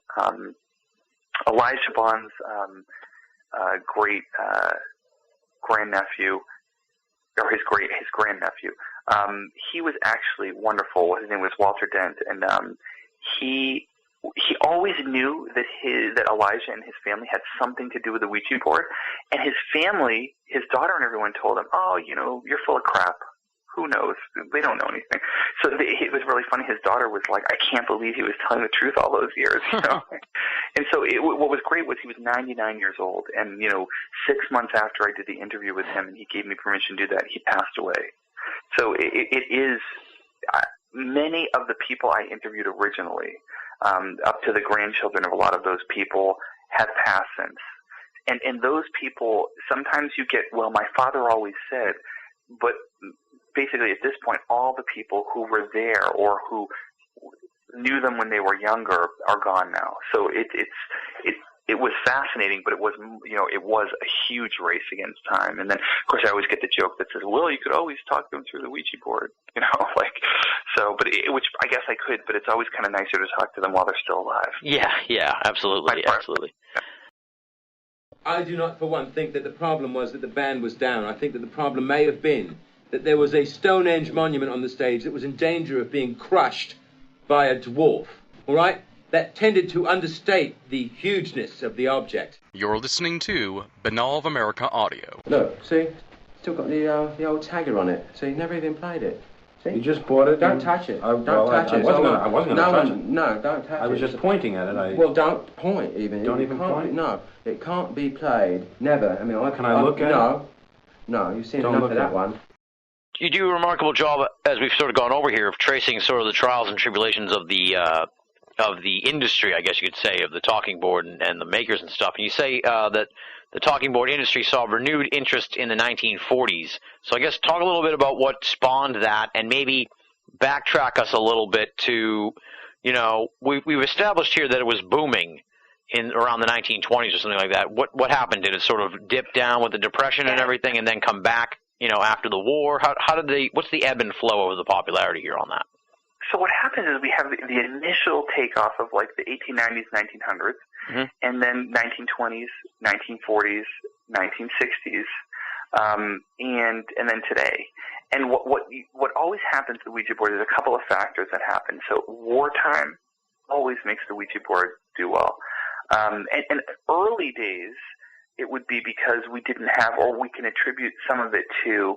Elijah Bond's great grandnephew, or his grandnephew, he was actually wonderful. His name was Walter Dent, and he always knew that Elijah and his family had something to do with the Ouija board, and his family, his daughter and everyone told him, oh, you know, you're full of crap. Who knows? They don't know anything. So it was really funny. His daughter was like, I can't believe he was telling the truth all those years. You know? And so what was great was he was 99 years old. And, you know, 6 months after I did the interview with him and he gave me permission to do that, he passed away. So it is many of the people I interviewed originally, up to the grandchildren of a lot of those people, have passed since. And those people, sometimes you get, well, my father always said, but basically at this point, all the people who were there or who knew them when they were younger are gone now. So it was fascinating, but it was, you know, it was a huge race against time. And then, of course, I always get the joke that says, well, you could always talk to them through the Ouija board, you know, like, so, but which I guess I could, but it's always kind of nicer to talk to them while they're still alive. Yeah, absolutely, absolutely. I do not, for one, think that the problem was that the band was down. I think that the problem may have been that there was a Stonehenge monument on the stage that was in danger of being crushed by a dwarf, all right? That tended to understate the hugeness of the object. You're listening to Banal of America Audio. Look, see? Still got the old tagger on it. See, never even played it. See? You just bought it? Don't touch it. Don't touch it. I wasn't going to touch it. No, don't touch it. I was just pointing at it. Well, don't point even. Don't even point? No, it can't be played. Never. I mean, Can I look at it? No, you've seen enough of that one. You do a remarkable job, as we've sort of gone over here, of tracing sort of the trials and tribulations of the industry, I guess you could say, of the talking board and the makers and stuff. And you say that the talking board industry saw renewed interest in the 1940s. So I guess talk a little bit about what spawned that, and maybe backtrack us a little bit to, you know, we've established here that it was booming in around the 1920s or something like that. What happened? Did it sort of dip down with the Depression and everything, and then come back, you know, after the war? What's the ebb and flow of the popularity here on that? So what happens is we have the initial takeoff of like the 1890s, 1900s, mm-hmm. and then 1920s, 1940s, 1960s, and then today. And what always happens to the Ouija board is a couple of factors that happen. So wartime always makes the Ouija board do well. And early days, it would be because we didn't have, or we can attribute some of it to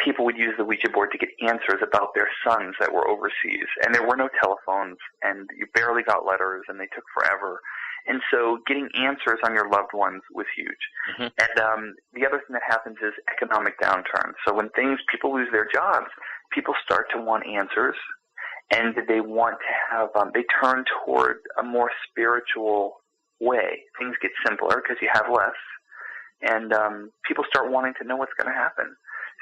people would use the Ouija board to get answers about their sons that were overseas. And there were no telephones, and you barely got letters, and they took forever. And so getting answers on your loved ones was huge. Mm-hmm. And the other thing that happens is economic downturn. So when people lose their jobs, people start to want answers, and they want to have, they turn toward a more spiritual way. Things get simpler because you have less, and people start wanting to know what's going to happen.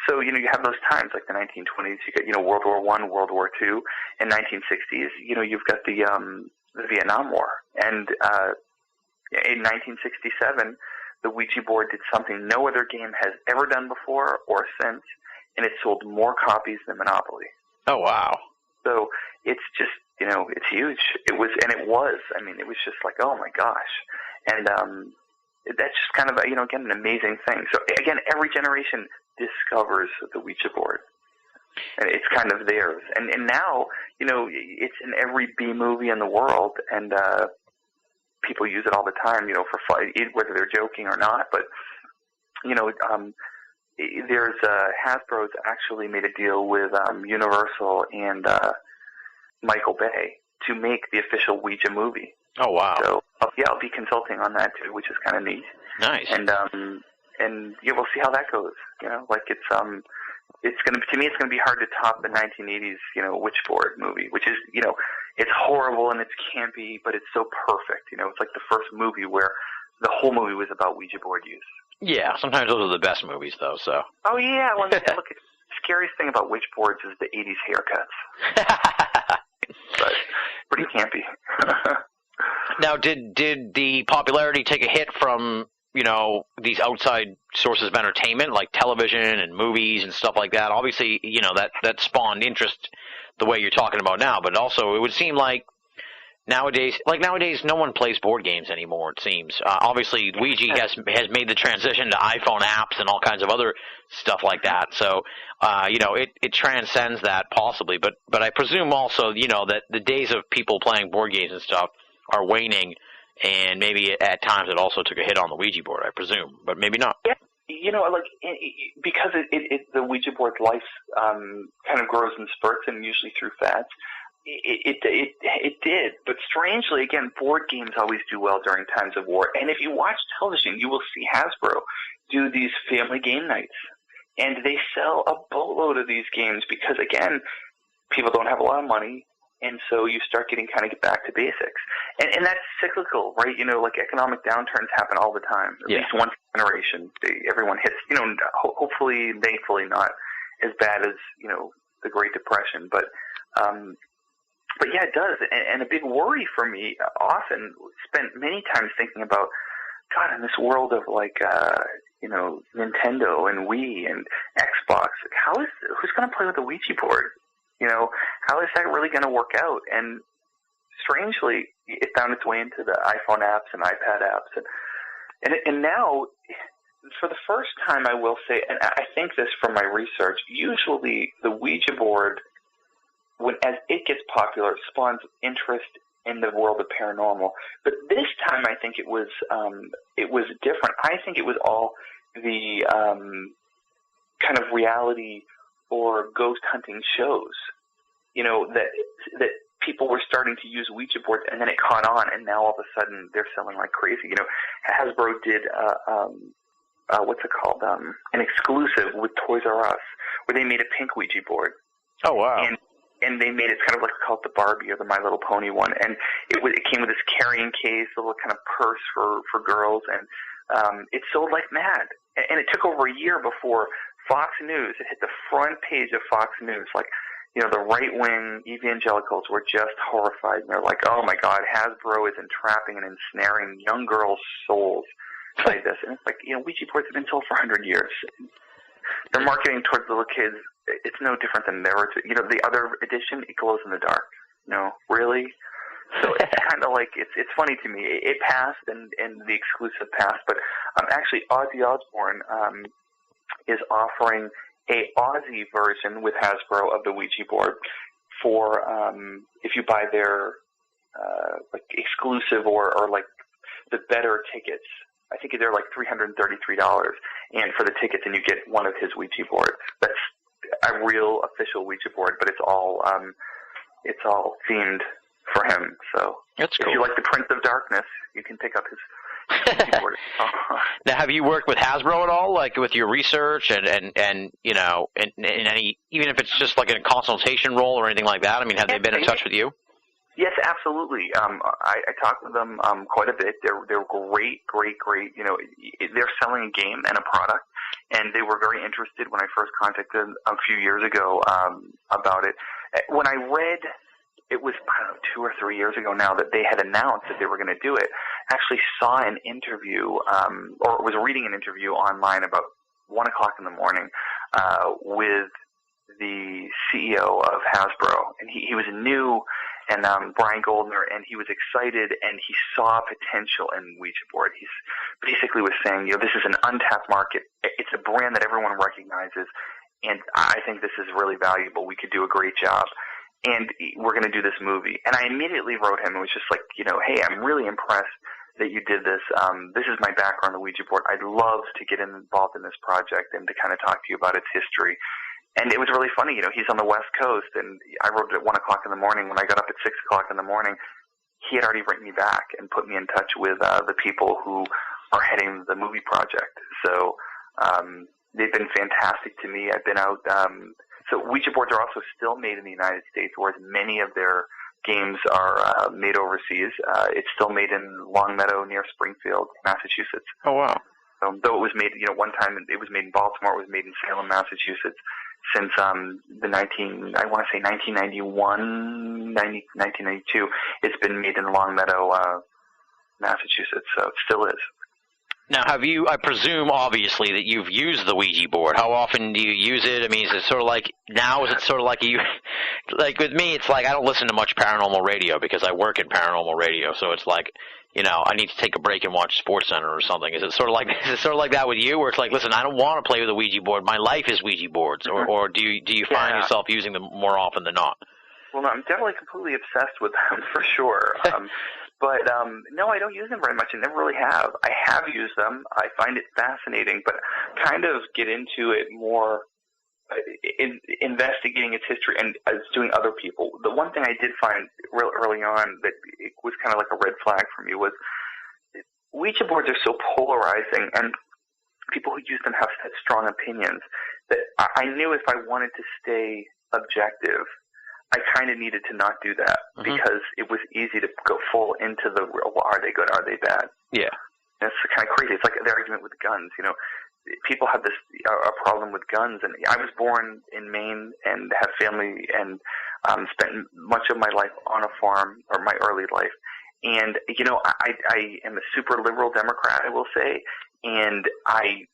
So, you have those times like the 1920s, you get, World War I, World War II, and 1960s, you've got the Vietnam War. And in 1967, the Ouija board did something no other game has ever done before or since, and it sold more copies than Monopoly. Oh, wow. So it's just, it's huge. It was just like, oh my gosh. And that's just kind of, again, an amazing thing. So again, every generation discovers the Ouija board. And it's kind of theirs. And now, it's in every B movie in the world, and people use it all the time, for fun, whether they're joking or not. But, there's Hasbro's actually made a deal with Universal and Michael Bay to make the official Ouija movie. Oh, wow. So, I'll be consulting on that, too, which is kind of neat. Nice. And we'll see how that goes. It's going to be hard to top the 1980s, Witchboard movie, which is, it's horrible and it's campy, but it's so perfect. It's like the first movie where the whole movie was about Ouija board use. Yeah, sometimes those are the best movies, though. So. Oh yeah, well, look, the scariest thing about Witchboards is the 80s haircuts. But pretty campy. Now, did the popularity take a hit from these outside sources of entertainment like television and movies and stuff like that? Obviously, that spawned interest the way you're talking about now, but also it would seem like nowadays no one plays board games anymore, it seems. Obviously, Ouija has made the transition to iPhone apps and all kinds of other stuff like that. So, it transcends that possibly, but I presume also, that the days of people playing board games and stuff are waning. And maybe at times it also took a hit on the Ouija board, I presume, but maybe not. Yeah, because the Ouija board's life kind of grows in spurts and usually through fads. It did, but strangely, again, board games always do well during times of war. And if you watch television, you will see Hasbro do these family game nights, and they sell a boatload of these games because, again, people don't have a lot of money. And so you start get back to basics. And that's cyclical, right? Like economic downturns happen all the time. At least once a generation, everyone hits, hopefully, thankfully not as bad as, the Great Depression. But yeah, it does. And a big worry for me, often spent many times thinking about, God, in this world of Nintendo and Wii and Xbox, who's going to play with the Ouija board? How is that really going to work out? And strangely, it found its way into the iPhone apps and iPad apps. And now, for the first time, I will say, and I think this from my research, usually the Ouija board, as it gets popular, spawns interest in the world of paranormal. But this time, I think it was different. I think it was all the kind of reality or ghost hunting shows, that people were starting to use Ouija boards, and then it caught on, and now all of a sudden they're selling like crazy. Hasbro did what's it called? An exclusive with Toys R Us, where they made a pink Ouija board. Oh wow! And they made it kind of like called the Barbie or the My Little Pony one, and it came with this carrying case, a little kind of purse for girls, and it sold like mad. And it took over a year before Fox News, it hit the front page of Fox News. Like, the right-wing evangelicals were just horrified. And they're like, oh, my God, Hasbro is entrapping and ensnaring young girls' souls by this. And it's like, Ouija boards have been sold for 100 years. They're marketing towards little kids. It's no different than the other edition, it glows in the dark. Really? So it's kind of like, it's funny to me. It passed, and the exclusive passed. But actually, Ozzy Osbourne is offering a Aussie version with Hasbro of the Ouija board for if you buy their exclusive or the better tickets. I think they're like $333, and for the tickets, and you get one of his Ouija boards. That's a real official Ouija board, but it's all themed for him. So that's cool. If you like the Prince of Darkness, you can pick up his Ouija board. Now, have you worked with Hasbro at all, like with your research and you know, in any, even if it's just like a consultation role or anything like that? I mean, have they been in touch with you? Yes, absolutely. I talked with them quite a bit. They're great. You know, they're selling a game and a product, and they were very interested when I first contacted them a few years ago about it. When I read, it was, I don't know, 2 or 3 years ago now, that they had announced that they were going to do it. I actually saw an interview, or was reading an interview online about 1 o'clock in the morning with the CEO of Hasbro, and he was new. And Brian Goldner, and he was excited, and he saw potential in Ouija board. He's basically was saying, you know, this is an untapped market. It's a brand that everyone recognizes, and I think this is really valuable. We could do a great job, and we're going to do this movie. And I immediately wrote him and was just like, you know, hey, I'm really impressed that you did this. This is my background on the Ouija board. I'd love to get involved in this project and to kind of talk to you about its history. And it was really funny, you know, he's on the West Coast, and I wrote it at 1 o'clock in the morning. When I got up at 6 o'clock in the morning, he had already written me back and put me in touch with the people who are heading the movie project. So they've been fantastic to me. I've been out. So Ouija boards are also still made in the United States, whereas many of their games are made overseas. It's still made in Longmeadow near Springfield, Massachusetts. Oh, wow. Though it was made, you know, one time it was made in Baltimore, it was made in Salem, Massachusetts. Since the 1991, 1992, it's been made in Longmeadow, Massachusetts, so it still is. Now, have you, I presume, obviously, that you've used the Ouija board. How often do you use it? I mean, is it sort of like, now is it sort of like you, like with me, it's like I don't listen to much paranormal radio because I work in paranormal radio, so it's like, you know, I need to take a break and watch SportsCenter or something. Is it sort of like that with you, where it's like, listen, I don't want to play with a Ouija board. My life is Ouija boards, or do you find yourself using them more often than not? Well, no, I'm definitely completely obsessed with them for sure. But no, I don't use them very much. I never really have. I have used them. I find it fascinating, but kind of get into it more. Investigating its history and doing other people. The one thing I did find real early on that it was kind of like a red flag for me was Ouija boards are so polarizing, and people who use them have such strong opinions that I knew if I wanted to stay objective, I kind of needed to not do that because it was easy to go full into the real, well, are they good, are they bad? Yeah. And it's kind of crazy. It's like the argument with guns, you know. People have this a problem with guns, and I was born in Maine and have family and spent much of my life on a farm, or my early life. And you know, I am a super liberal Democrat, I will say, and I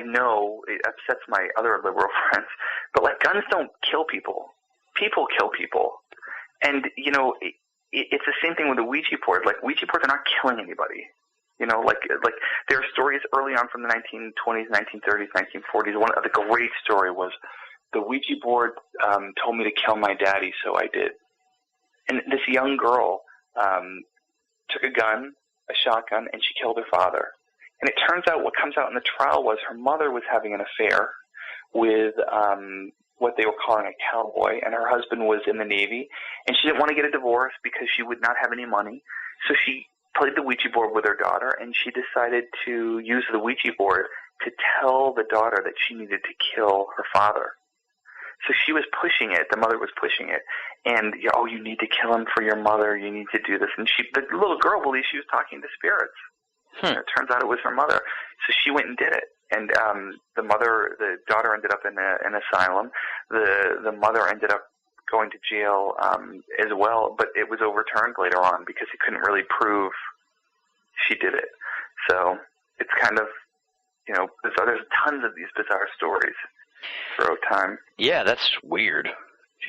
know it upsets my other liberal friends, but like guns don't kill people. People kill people, and you know, it's the same thing with the Ouija board. Like Ouija boards are not killing anybody. You know, like there are stories early on from the 1920s, 1930s, 1940s. One of the great story was the Ouija board told me to kill my daddy, so I did. And this young girl took a gun, a shotgun, and she killed her father. And it turns out what comes out in the trial was her mother was having an affair with what they were calling a cowboy, and her husband was in the Navy, and she didn't want to get a divorce because she would not have any money. So she played the Ouija board with her daughter, and she decided to use the Ouija board to tell the daughter that she needed to kill her father. So she was pushing it. The mother was pushing it. And, oh, you need to kill him for your mother. You need to do this. And the little girl believed she was talking to spirits. It turns out it was her mother. So she went and did it. And the daughter ended up in an asylum. The mother ended up going to jail as well, but it was overturned later on because he couldn't really prove she did it. So it's kind of, you know, bizarre. There's tons of these bizarre stories throughout time. Yeah, that's weird.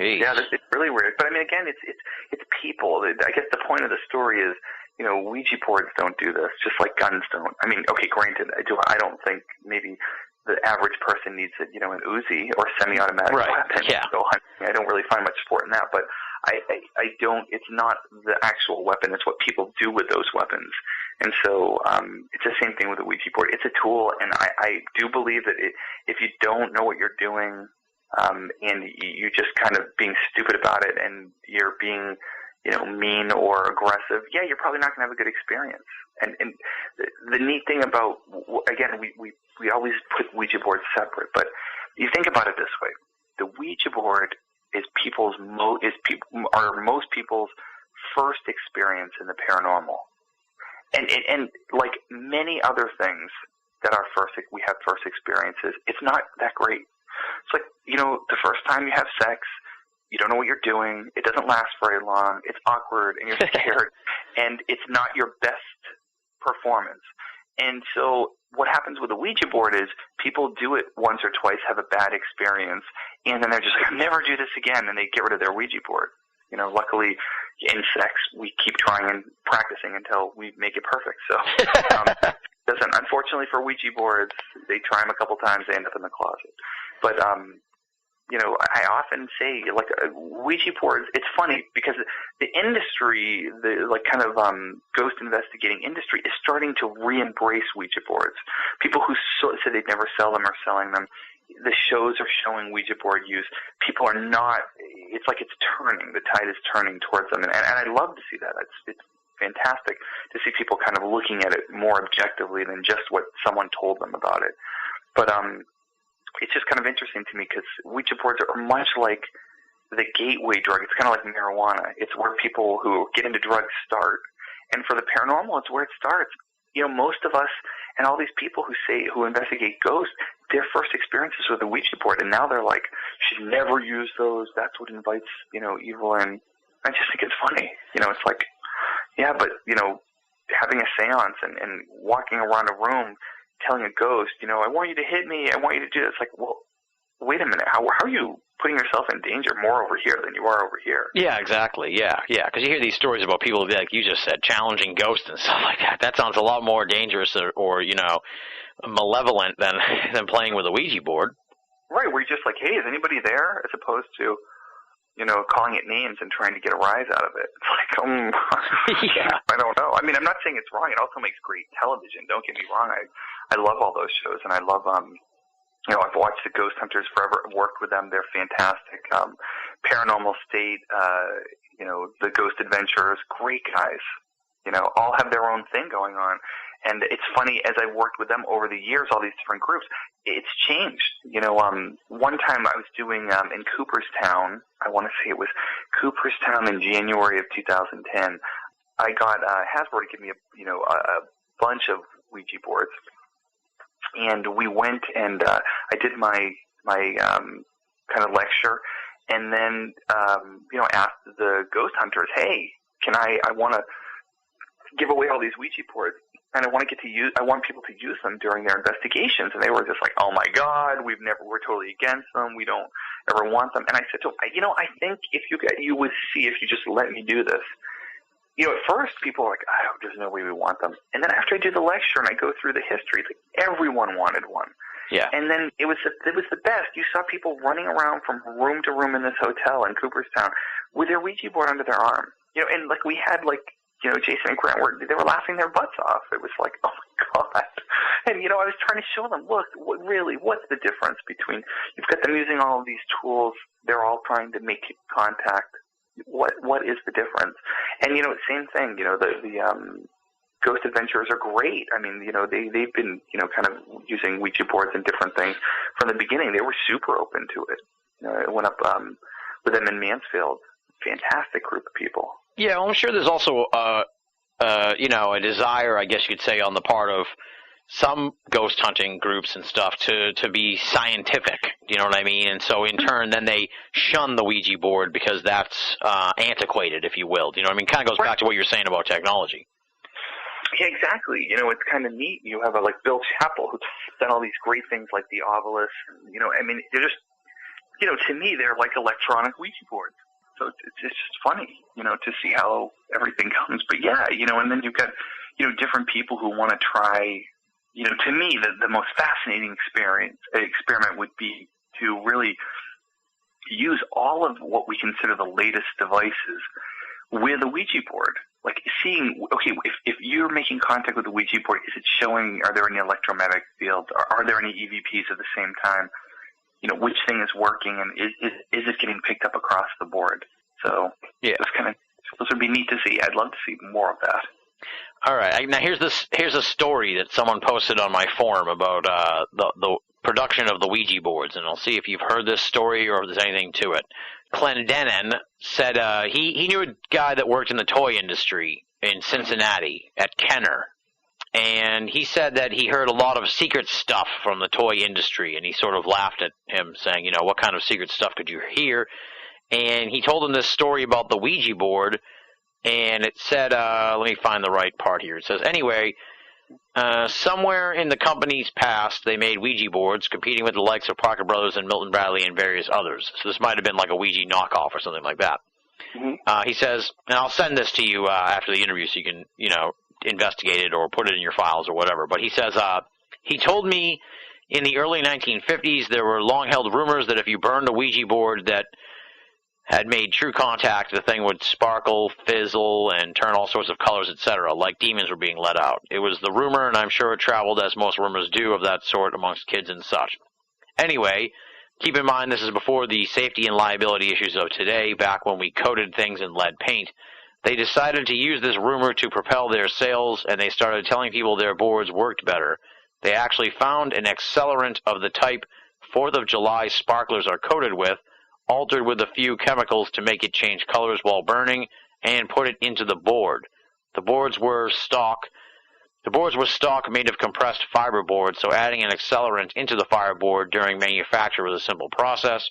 Jeez. Yeah, it's really weird. But I mean, again, it's people. I guess the point of the story is, you know, Ouija boards don't do this, just like guns don't. I mean, okay, granted, I don't think maybe the average person needs an Uzi or semi-automatic weapon. Yeah. So I don't really find much support in that, but I don't. It's not the actual weapon; it's what people do with those weapons. And so it's the same thing with the Ouija board. It's a tool, and I do believe that if you don't know what you're doing, and you're just kind of being stupid about it, and you're being, mean or aggressive, you're probably not going to have a good experience. And the neat thing about, again, we always put Ouija boards separate, but you think about it this way: the Ouija board is most people's first experience in the paranormal, and like many other things that we have first experiences, it's not that great. It's like, the first time you have sex, you don't know what you're doing, it doesn't last very long, it's awkward, and you're scared, and it's not your best performance. And so what happens with a Ouija board is people do it once or twice, have a bad experience, and then they're just like, never do this again, and they get rid of their Ouija board. Luckily in sex, we keep trying and practicing until we make it perfect. So, unfortunately for Ouija boards, they try them a couple times, they end up in the closet. But, I often say, like, Ouija boards, it's funny because the industry, ghost investigating industry is starting to re-embrace Ouija boards. People who said they'd never sell them are selling them. The shows are showing Ouija board use. People are not, it's like it's turning, the tide is turning towards them. And I love to see that. It's fantastic to see people kind of looking at it more objectively than just what someone told them about it. But, it's just kind of interesting to me because Ouija boards are much like the gateway drug. It's kind of like marijuana. It's where people who get into drugs start. And for the paranormal, it's where it starts. Most of us and all these people who investigate ghosts, their first experiences with the Ouija board, and now they're like, should never use those. That's what invites, evil in. I just think it's funny. It's like, but, having a seance and walking around a room telling a ghost, I want you to hit me, I want you to do this. Like, well, wait a minute, how are you putting yourself in danger more over here than you are over here? Yeah, exactly, yeah, because you hear these stories about people, like you just said, challenging ghosts and stuff like that. That sounds a lot more dangerous or malevolent than playing with a Ouija board. Right, where you're just like, hey, is anybody there? As opposed to, calling it names and trying to get a rise out of it. It's like, yeah. I don't know. I mean, I'm not saying it's wrong. It also makes great television. Don't get me wrong. I love all those shows, and I love, I've watched The Ghost Hunters forever, worked with them. They're fantastic. Paranormal State, The Ghost Adventurers, great guys. All have their own thing going on. And it's funny, as I worked with them over the years, all these different groups, it's changed. One time I was doing in Cooperstown, I want to say it was Cooperstown in January of 2010, I got Hasbro to give me a bunch of Ouija boards. And we went and I did my kind of lecture, and then, asked the ghost hunters, hey, I want to give away all these Ouija boards, and I want people to use them during their investigations. And they were just like, oh my God, we're totally against them. We don't ever want them. And I said to them, I think if you would see if you just let me do this. At first people were like, oh, there's no way we want them. And then after I do the lecture and I go through the history, like everyone wanted one. Yeah. And then it was the best. You saw people running around from room to room in this hotel in Cooperstown with their Ouija board under their arm. And like we had Jason and Grant they were laughing their butts off. It was like, oh my God. And I was trying to show them, look, what's the difference between, you've got them using all of these tools, they're all trying to make contact. What is the difference? And same thing. The Ghost Adventurers are great. I mean, they've been kind of using Ouija boards and different things from the beginning. They were super open to it. I went up with them in Mansfield. Fantastic group of people. Yeah, well, I'm sure there's also a desire, I guess you could say, on the part of some ghost hunting groups and stuff to be scientific, you know what I mean? And so in turn, then they shun the Ouija board because that's antiquated, if you will. You know what I mean? Kind of goes back to what you're saying about technology. Yeah, exactly. It's kind of neat. You have like Bill Chappell, who's done all these great things like the Obelisk. I mean, they're just, to me, they're like electronic Ouija boards. So it's just funny, to see how everything comes. But yeah, and then you've got, different people who want to try. To me, the most fascinating experiment would be to really use all of what we consider the latest devices with a Ouija board. Like seeing, okay, if you're making contact with the Ouija board, is it showing, are there any electromagnetic fields? Are there any EVPs at the same time? which thing is working and is it getting picked up across the board. So those would be neat to see. I'd love to see more of that. All right. Now here's a story that someone posted on my forum about the production of the Ouija boards, and I'll see if you've heard this story or if there's anything to it. Clendenin said he knew a guy that worked in the toy industry in Cincinnati at Kenner, and he said that he heard a lot of secret stuff from the toy industry, and he sort of laughed at him, saying, what kind of secret stuff could you hear? And he told him this story about the Ouija board, and it said, let me find the right part here. It says, anyway, somewhere in the company's past, they made Ouija boards competing with the likes of Parker Brothers and Milton Bradley and various others. So this might have been like a Ouija knockoff or something like that. Mm-hmm. He says, and I'll send this to you after the interview so you can, investigate it or put it in your files or whatever. But he says, he told me in the early 1950s there were long-held rumors that if you burned a Ouija board that had made true contact, the thing would sparkle, fizzle, and turn all sorts of colors, etc., like demons were being let out. It was the rumor, and I'm sure it traveled, as most rumors do, of that sort amongst kids and such. Anyway, keep in mind this is before the safety and liability issues of today, back when we coated things in lead paint. They decided to use this rumor to propel their sales, and they started telling people their boards worked better. They actually found an accelerant of the type 4th of July sparklers are coated with, altered with a few chemicals to make it change colors while burning, and put it into the board. The boards were stock made of compressed fiber board, so adding an accelerant into the fireboard during manufacture was a simple process.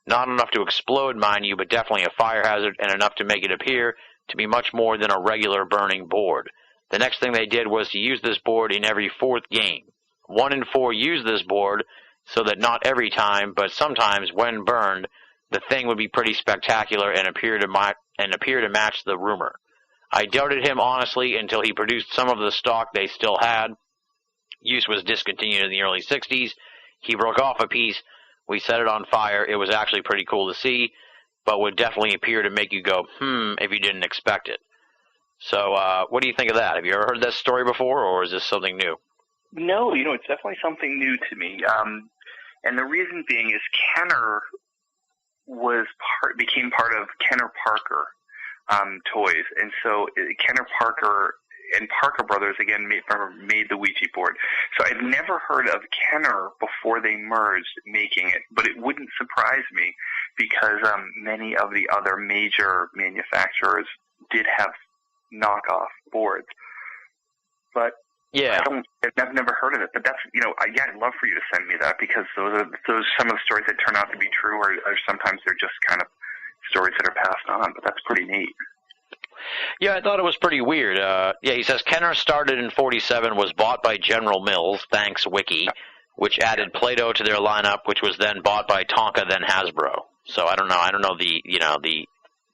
Not enough to explode, mind you, but definitely a fire hazard, and enough to make it appear to be much more than a regular burning board. The next thing they did was to use this board in every 4th game. 1 in 4 used this board, so that not every time, but sometimes when burned, the thing would be pretty spectacular and appear to match the rumor. I doubted him honestly until he produced some of the stock they still had. Use was discontinued in the early 60s. He broke off a piece. We set it on fire. It was actually pretty cool to see, but would definitely appear to make you go, if you didn't expect it. So what do you think of that? Have you ever heard that story before, or is this something new? No, it's definitely something new to me. And the reason being is Kenner became part of Kenner Parker toys, and so Kenner Parker and Parker Brothers again made the Ouija board. So I'd never heard of Kenner before they merged making it, but it wouldn't surprise me because many of the other major manufacturers did have knockoff boards. But yeah, I've never heard of it. But that's I'd love for you to send me that because those some of the stories that turn out to be true, or sometimes they're just kind of stories that are passed on. But that's pretty neat. Yeah, I thought it was pretty weird. He says Kenner started in 1947, was bought by General Mills, thanks Wiki, which added Play-Doh to their lineup, which was then bought by Tonka, then Hasbro. So I don't know the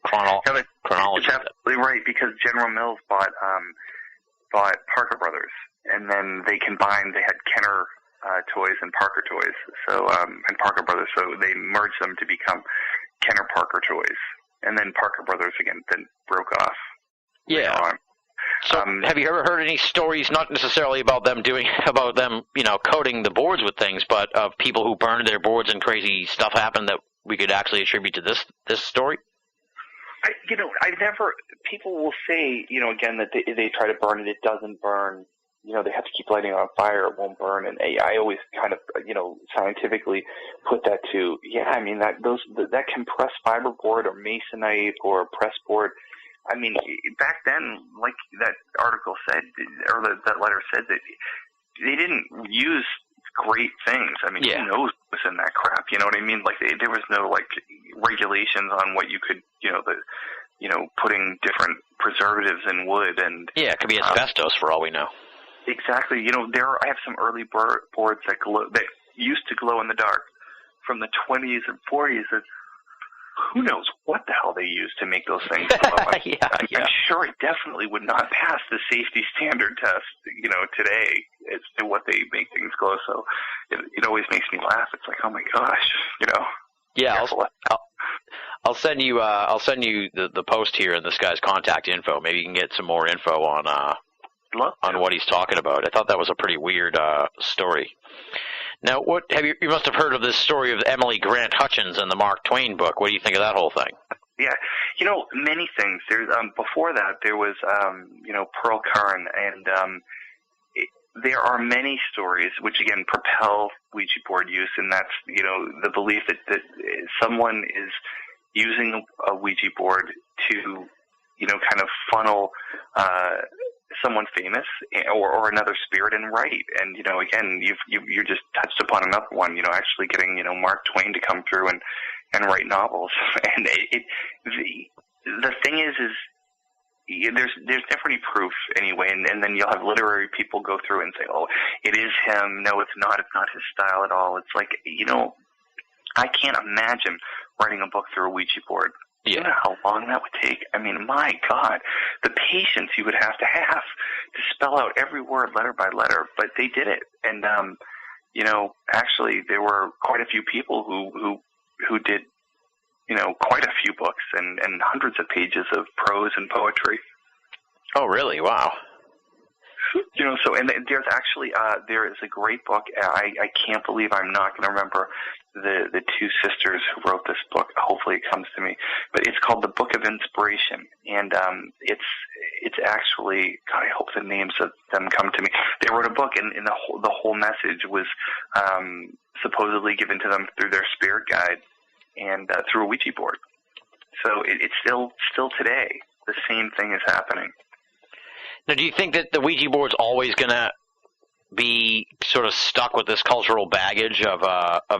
chronology. It's absolutely right because General Mills bought Parker Brothers, and then they combined. They had Kenner toys and Parker toys, and Parker Brothers. So they merged them to become Kenner Parker toys. And then Parker Brothers again then broke off. Yeah. So have you ever heard any stories, not necessarily about them coating the boards with things, but of people who burned their boards and crazy stuff happened that we could actually attribute to this story? I've never. People will say, again that they try to burn it, it doesn't burn. They have to keep lighting it on fire, it won't burn. And I always kind of, scientifically put that to, that compressed fiber board or masonite or press board, back then, like that article said, or that letter said, that they didn't use great things. Who knows what's in that crap, you know what I mean? Like, there was no, regulations on what you could, putting different preservatives in wood and... Yeah, it could be asbestos for all we know. Exactly. I have some early boards that used to glow in the dark from the 20s and 40s. That who knows what the hell they used to make those things glow. I'm sure it definitely would not pass the safety standard test, today as to what they make things glow. So it always makes me laugh. It's like, oh my gosh, Yeah, I'll send you the post here and this guy's contact info. Maybe you can get some more info on what he's talking about. I thought that was a pretty weird story. Now, what have you must have heard of this story of Emily Grant Hutchins in the Mark Twain book. What do you think of that whole thing? Yeah, many things. There's before that there was Pearl Curran, and there are many stories which again propel Ouija board use, and that's the belief that someone is using a Ouija board to kind of funnel someone famous or another spirit and write. And again, you just touched upon another one. Actually getting Mark Twain to come through and write novels. And the thing is there's never any proof anyway. And then you'll have literary people go through and say, oh, it is him. No, it's not. It's not his style at all. It's like I can't imagine writing a book through a Ouija board. Yeah. You know how long that would take? I mean, my God, the patience you would have to spell out every word letter by letter. But they did it, and actually, there were quite a few people who did quite a few books and hundreds of pages of prose and poetry. Oh, really? Wow. So and there's actually there is a great book. I can't believe I'm not going to remember the two sisters who wrote this book. Hopefully it comes to me, but it's called The Book of Inspiration, and it's actually, God, I hope the names of them come to me. They wrote a book, and the whole message was supposedly given to them through their spirit guide and through a Ouija board. So it's still today the same thing is happening. Now, do you think that the Ouija board's always going to be sort of stuck with this cultural baggage of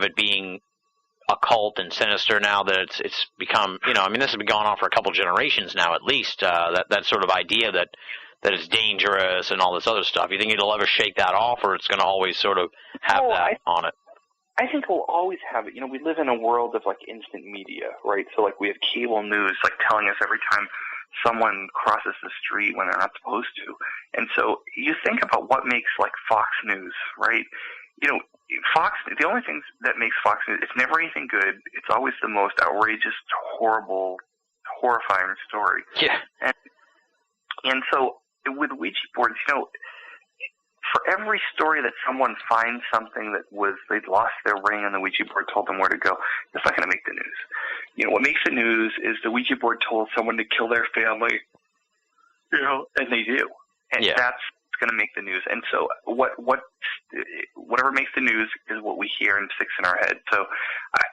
it being occult and sinister now that it's become, this has been going on for a couple generations now at least, that sort of idea that it's dangerous and all this other stuff? You think it'll ever shake that off, or it's going to always sort of have on it? I think we'll always have it. We live in a world of like instant media, right? So like we have cable news like telling us every time someone crosses the street when they're not supposed to. And so you think about what makes like Fox News, right? Fox, the only things that makes Fox News, it's never anything good. It's always the most outrageous, horrible, horrifying story. Yeah. And so with Ouija boards, for every story that someone finds something that they'd lost their ring and the Ouija board told them where to go, that's not going to make the news. What makes the news is the Ouija board told someone to kill their family, and they do. And that's going to make the news. And so whatever makes the news is what we hear and sticks in our head. So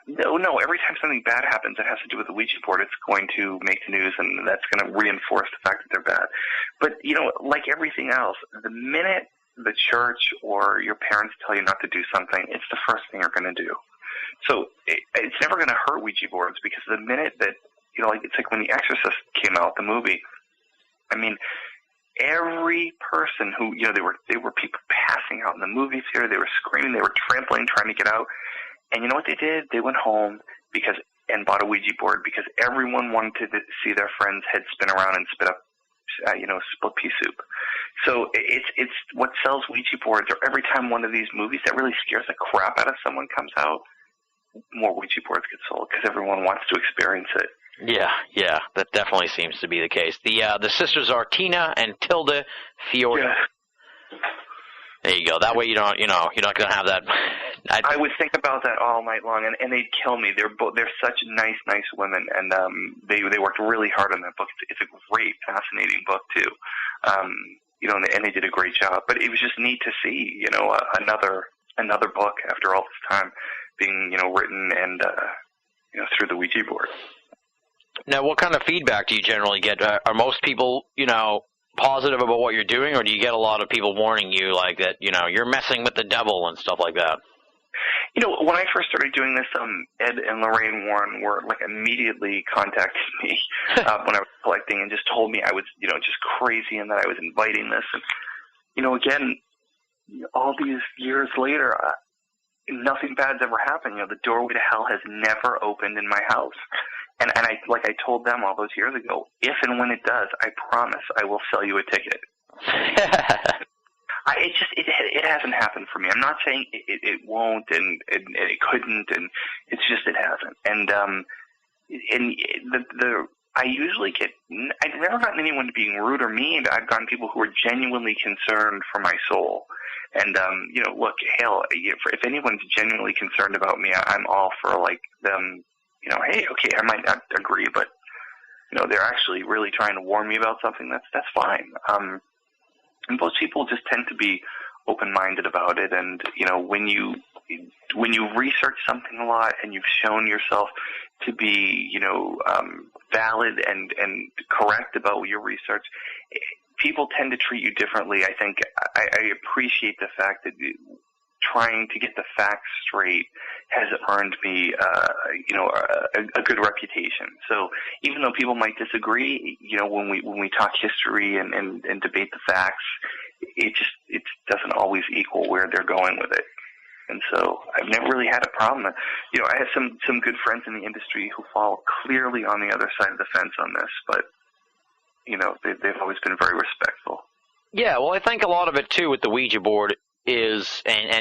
no, every time something bad happens that has to do with the Ouija board, it's going to make the news, and that's going to reinforce the fact that they're bad. But, like everything else, the minute the church or your parents tell you not to do something, it's the first thing you're going to do. So it's never going to hurt Ouija boards, because the minute that, it's like when The Exorcist came out, the movie, I mean, every person who, there were people passing out in the movie theater, they were screaming, they were trampling, trying to get out. And you know what they did? They went home and bought a Ouija board, because everyone wanted to see their friend's head spin around and spit up split pea soup. So it's what sells Ouija boards, or every time one of these movies that really scares the crap out of someone comes out, more Ouija boards get sold, because everyone wants to experience it. Yeah, that definitely seems to be the case. The sisters are Tina and Tilda Fiore. Yeah. There you go. That way you're not going to have that. I would think about that all night long, and they'd kill me. They're such nice women, and they worked really hard on that book. It's a great, fascinating book too. And they did a great job. But it was just neat to see, another book after all this time being, written and through the Ouija board. Now, what kind of feedback do you generally get? Are most people, positive about what you're doing, or do you get a lot of people warning you like that, you're messing with the devil and stuff like that? When I first started doing this, Ed and Lorraine Warren were immediately contacted me when I was collecting and just told me I was, just crazy and that I was inviting this. And, again, all these years later, nothing bad's ever happened. The doorway to hell has never opened in my house. And I told them all those years ago, if and when it does, I promise I will sell you a ticket. It hasn't happened for me. I'm not saying it won't and it couldn't, and it's just it hasn't. And the I usually I've never gotten anyone being rude or mean. I've gotten people who are genuinely concerned for my soul. And, look, hell, if anyone's genuinely concerned about me, I'm all for, like, them, hey, okay, I might not agree, but, they're actually really trying to warn me about something, that's fine. And most people just tend to be open-minded about it. And, when you research something a lot and you've shown yourself to be, valid and correct about your research, people tend to treat you differently. I think I appreciate the fact that trying to get the facts straight has earned me, a good reputation. So even though people might disagree, when we talk history and debate the facts, it doesn't always equal where they're going with it. And so I've never really had a problem. I have some good friends in the industry who fall clearly on the other side of the fence on this, but they've always been very respectful. Yeah, well, I think a lot of it too with the Ouija board is, I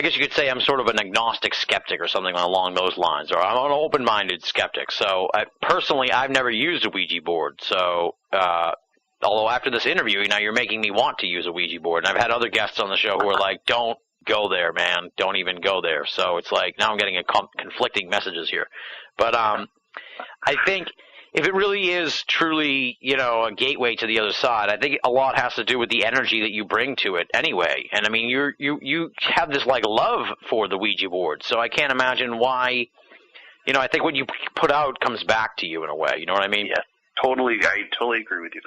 guess you could say I'm sort of an agnostic skeptic or something along those lines, or I'm an open-minded skeptic. So I've never used a Ouija board. So although after this interview, you're making me want to use a Ouija board. And I've had other guests on the show who are like, don't go there, man. Don't even go there. So it's like now I'm getting conflicting messages here. But I think if it really is truly, a gateway to the other side, I think a lot has to do with the energy that you bring to it anyway. And I mean, you have this like love for the Ouija board. So I can't imagine why, I think what you put out comes back to you in a way. You know what I mean? Yeah. Totally, I totally agree with you.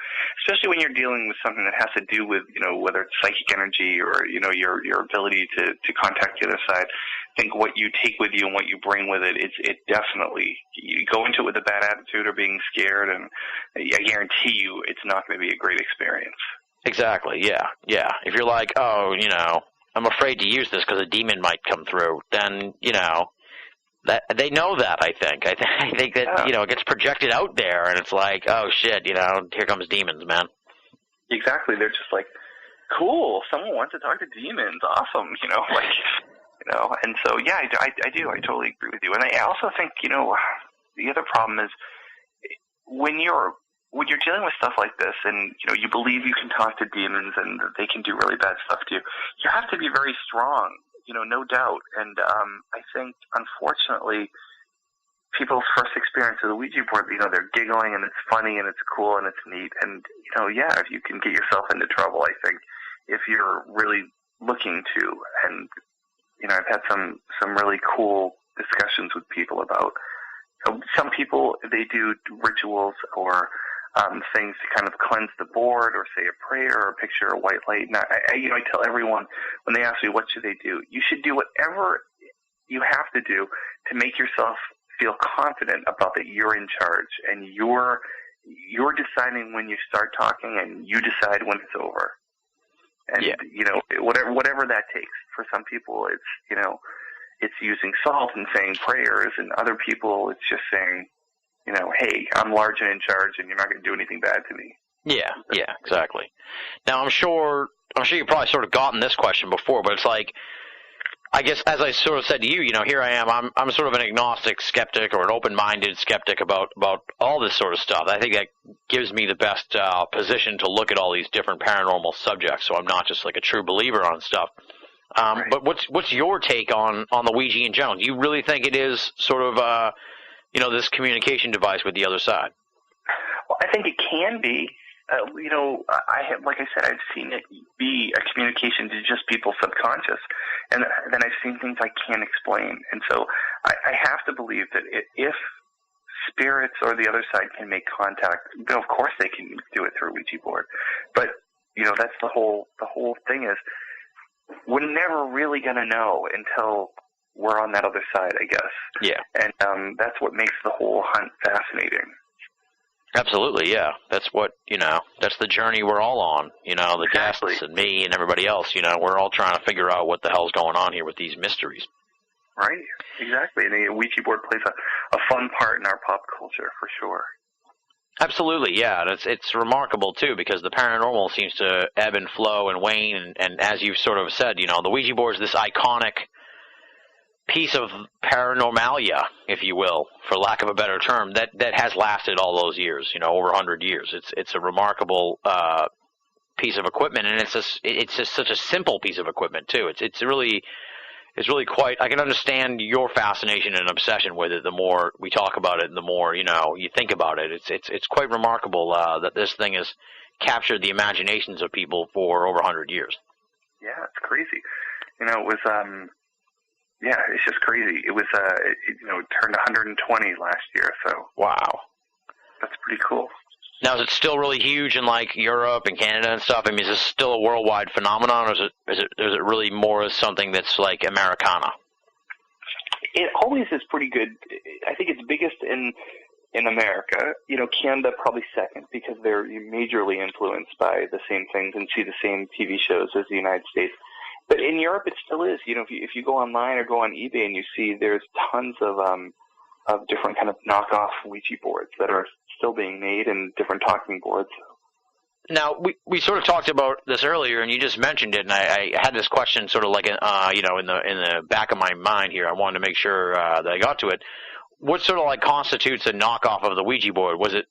Especially when you're dealing with something that has to do with, whether it's psychic energy or, your ability to contact the other side. I think what you take with you and what you bring with it, it definitely, you go into it with a bad attitude or being scared, and I guarantee you it's not going to be a great experience. Exactly, yeah. If you're like, oh, I'm afraid to use this because a demon might come through, then, that they know that, I think. I think that, it gets projected out there, and it's like, oh, shit, here comes demons, man. Exactly. They're just like, cool, someone wants to talk to demons. Awesome, And so, yeah, I do. I totally agree with you. And I also think, the other problem is when you're dealing with stuff like this and, you believe you can talk to demons and they can do really bad stuff to you, you have to be very strong. No doubt. And I think, unfortunately, people's first experience of the Ouija board, they're giggling and it's funny and it's cool and it's neat. And, if you can get yourself into trouble, I think, if you're really looking to. And, I've had some really cool discussions with people about some people, they do rituals or things to kind of cleanse the board or say a prayer or picture a white light. And I tell everyone when they ask me what should they do, you should do whatever you have to do to make yourself feel confident about that you're in charge and you're deciding when you start talking and you decide when it's over. And whatever that takes. For some people, it's it's using salt and saying prayers, and other people, it's just saying, hey, I'm large and in charge, and you're not going to do anything bad to me. Yeah, exactly. Now, I'm sure you've probably sort of gotten this question before, but it's like, I guess as I sort of said to you, here I am. I'm sort of an agnostic skeptic or an open-minded skeptic about all this sort of stuff. I think that gives me the best position to look at all these different paranormal subjects, so I'm not just like a true believer on stuff. Right. But what's your take on the Ouija in general? Do you really think it is sort of this communication device with the other side? Well, I think it can be. Like I said, I've seen it be a communication to just people's subconscious, and then I've seen things I can't explain. And so I have to believe that if spirits or the other side can make contact, then of course they can do it through a Ouija board. But that's the whole thing is we're never really going to know until we're on that other side, I guess. Yeah. And that's what makes the whole hunt fascinating. Absolutely, yeah. That's what, that's the journey we're all on. The Exactly. guests and me and everybody else, we're all trying to figure out what the hell's going on here with these mysteries. Right, exactly. And the Ouija board plays a fun part in our pop culture, for sure. Absolutely, yeah. And it's remarkable, too, because the paranormal seems to ebb and flow and wane. And as you've sort of said, the Ouija board is this iconic piece of paranormalia, if you will, for lack of a better term, that has lasted all those years, over 100 years. It's a remarkable piece of equipment, and it's just such a simple piece of equipment too. It's really quite. I can understand your fascination and obsession with it. The more we talk about it, and the more you think about it. It's quite remarkable that this thing has captured the imaginations of people for over 100 years. Yeah, it's crazy. It was yeah, it's just crazy. It was it turned 120 last year, so wow, that's pretty cool. Now, is it still really huge in like Europe and Canada and stuff? I mean, is this still a worldwide phenomenon, or is it really more as something that's like Americana? It always is pretty good. I think it's biggest in America. Canada probably second because they're majorly influenced by the same things and see the same TV shows as the United States. But in Europe, it still is. If you go online or go on eBay and you see there's tons of different kind of knockoff Ouija boards that are still being made and different talking boards. Now, we sort of talked about this earlier, and you just mentioned it, and I had this question sort of like, in the back of my mind here. I wanted to make sure that I got to it. What sort of like constitutes a knockoff of the Ouija board? Was it,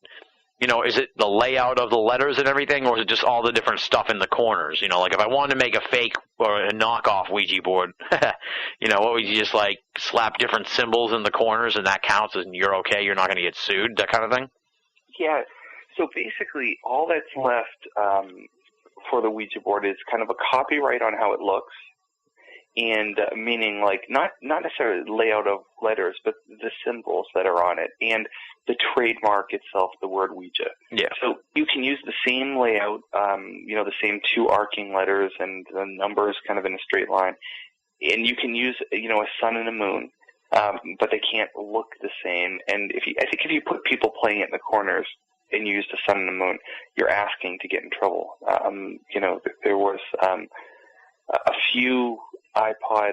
is it the layout of the letters and everything, or is it just all the different stuff in the corners? Like if I wanted to make a fake or a knockoff Ouija board, what would you just like slap different symbols in the corners and that counts and you're okay, you're not going to get sued, that kind of thing? Yeah. So basically all that's left for the Ouija board is kind of a copyright on how it looks, and meaning like not necessarily the layout of letters, but the symbols that are on it, and the trademark itself, the word Ouija. Yeah. So you can use the same layout, the same two arcing letters and the numbers kind of in a straight line, and you can use a sun and a moon, but they can't look the same. And I think if you put people playing it in the corners and use the sun and the moon, you're asking to get in trouble. There was a few iPod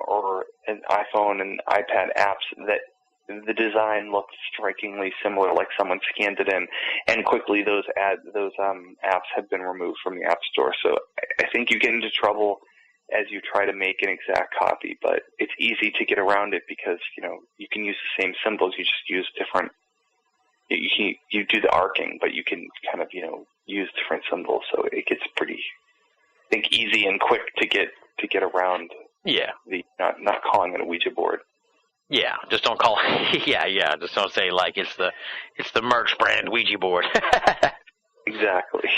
or an iPhone and iPad apps that the design looked strikingly similar, like someone scanned it in, and quickly those apps have been removed from the App Store. So I think you get into trouble as you try to make an exact copy, but it's easy to get around it because you can use the same symbols, you just use different. You do the arcing, but you can kind of use different symbols, so it gets pretty, I think, easy and quick to get around. Yeah. The not calling it a Ouija board. Yeah, just don't call it. Yeah, just don't say like it's the merch brand Ouija board. Exactly.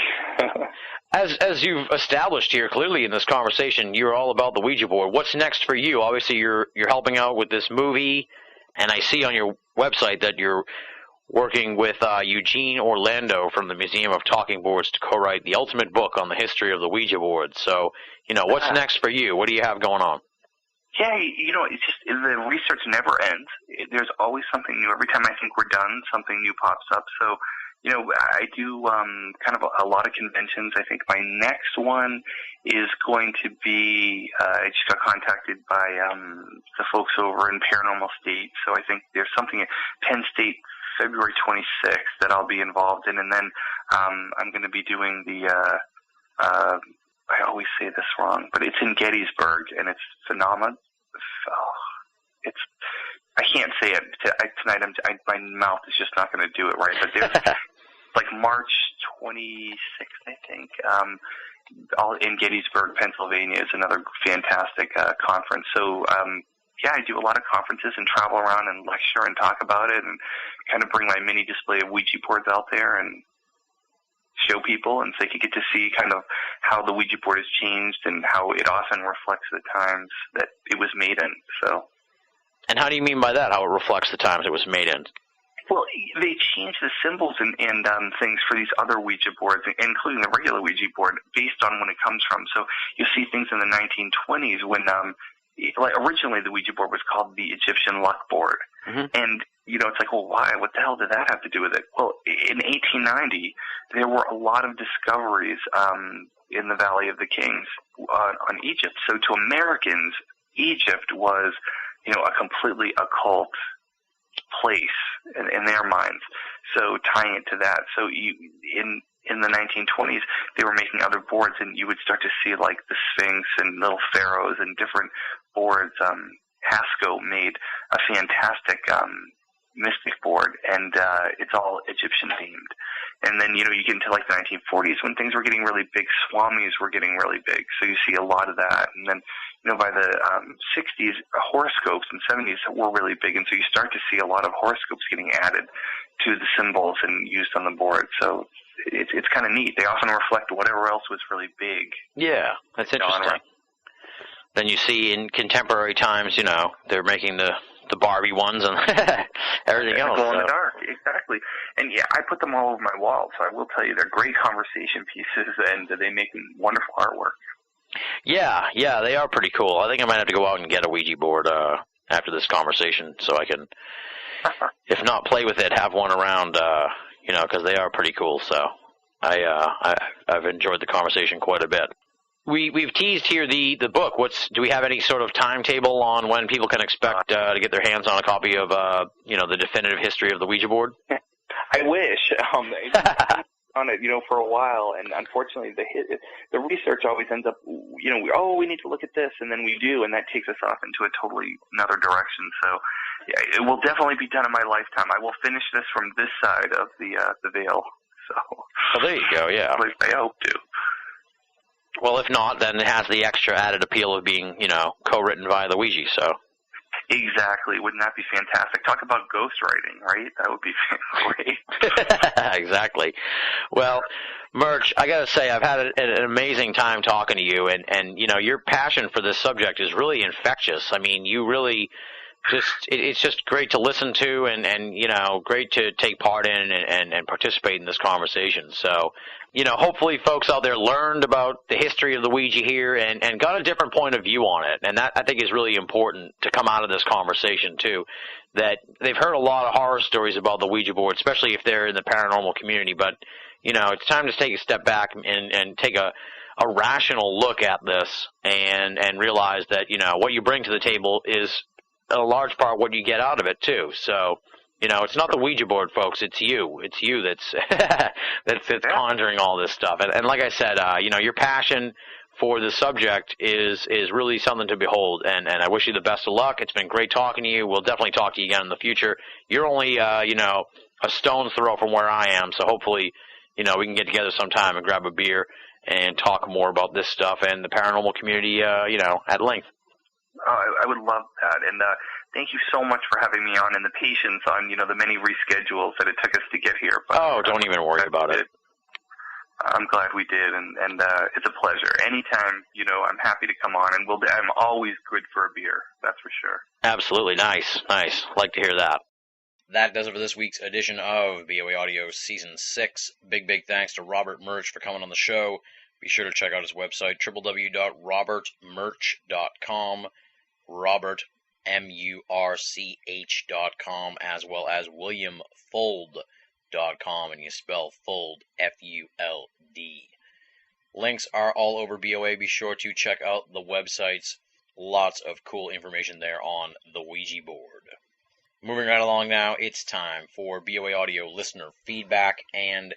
As you've established here clearly in this conversation, you're all about the Ouija board. What's next for you? Obviously, you're helping out with this movie, and I see on your website that you're working with Eugene Orlando from the Museum of Talking Boards to co-write the ultimate book on the history of the Ouija board. So, what's next for you? What do you have going on? Yeah, it's just the research never ends. There's always something new. Every time I think we're done, something new pops up. So, I do kind of a lot of conventions. I think my next one is going to be, I just got contacted by the folks over in Paranormal State. So I think there's something at Penn State February 26th that I'll be involved in. And then I'm going to be doing the I always say this wrong, but it's in Gettysburg, and it's phenomenal. I can't say it tonight. My mouth is just not going to do it right. But there's like March 26th, I think. All in Gettysburg, Pennsylvania, is another fantastic conference. So I do a lot of conferences and travel around and lecture and talk about it, and kind of bring my mini display of Ouija boards out there and show people, and so you get to see kind of how the Ouija board has changed and how it often reflects the times that it was made in. So. And how do you mean by that, how it reflects the times it was made in? Well, they changed the symbols and things for these other Ouija boards, including the regular Ouija board, based on when it comes from. So you see things in the 1920s when, originally the Ouija board was called the Egyptian luck board. Mm-hmm. And, it's like, well, why? What the hell did that have to do with it? Well, in 1890, there were a lot of discoveries in the Valley of the Kings on Egypt. So to Americans, Egypt was, a completely occult place in their minds. So tying it to that. So in the 1920s, they were making other boards, and you would start to see like the Sphinx and little pharaohs and different boards Pasco made a fantastic mystic board, and it's all Egyptian themed. And then, you get into like the 1940s when things were getting really big, swamis were getting really big, so you see a lot of that. And then, by the 60s, horoscopes and 70s were really big, and so you start to see a lot of horoscopes getting added to the symbols and used on the board. So it's kind of neat. They often reflect whatever else was really big. Yeah, that's interesting. Then you see in contemporary times, they're making the Barbie ones and everything else. Glow in the dark, exactly. And yeah, I put them all over my wall, so I will tell you they're great conversation pieces, and they make wonderful artwork. Yeah, they are pretty cool. I think I might have to go out and get a Ouija board after this conversation so I can, if not play with it, have one around, because they are pretty cool. So I've enjoyed the conversation quite a bit. We've teased here the book. Do we have any sort of timetable on when people can expect to get their hands on a copy of the definitive history of the Ouija board? I wish. On it, for a while, and unfortunately, the research always ends up, we need to look at this, and then we do, and that takes us off into a totally another direction. So, yeah, it will definitely be done in my lifetime. I will finish this from this side of the veil. So, well, there you go. Yeah, at least I hope to. Well, if not, then it has the extra added appeal of being, co-written via the Ouija. So. Exactly. Wouldn't that be fantastic? Talk about ghostwriting, right? That would be great. Exactly. Well, Murch, I got to say, I've had an amazing time talking to you, and your passion for this subject is really infectious. I mean, you really it's just great to listen to and great to take part in and participate in this conversation. So, hopefully folks out there learned about the history of the Ouija here and got a different point of view on it. And that, I think, is really important to come out of this conversation, too, that they've heard a lot of horror stories about the Ouija board, especially if they're in the paranormal community. But, it's time to take a step back and take a rational look at this and realize that, what you bring to the table is a large part what you get out of it, too. So, it's not the Ouija board, folks. It's you. It's you that's that's conjuring all this stuff. And like I said, your passion for the subject is really something to behold. And I wish you the best of luck. It's been great talking to you. We'll definitely talk to you again in the future. You're only, a stone's throw from where I am. So hopefully, we can get together sometime and grab a beer and talk more about this stuff and the paranormal community, at length. I would love that, and thank you so much for having me on and the patience on, the many reschedules that it took us to get here. But, don't even worry about it. I'm glad we did, and it's a pleasure. Anytime, I'm happy to come on, and I'm always good for a beer, that's for sure. Absolutely. Nice. Like to hear that. That does it for this week's edition of BoA Audio Season 6. Big thanks to Robert Murch for coming on the show. Be sure to check out his website, www.robertmurch.com, Robert, MURCH.com, as well as WilliamFold.com, and you spell Fold, F-U-L-D. Links are all over BoA. Be sure to check out the websites. Lots of cool information there on the Ouija board. Moving right along now, it's time for BoA Audio listener feedback, and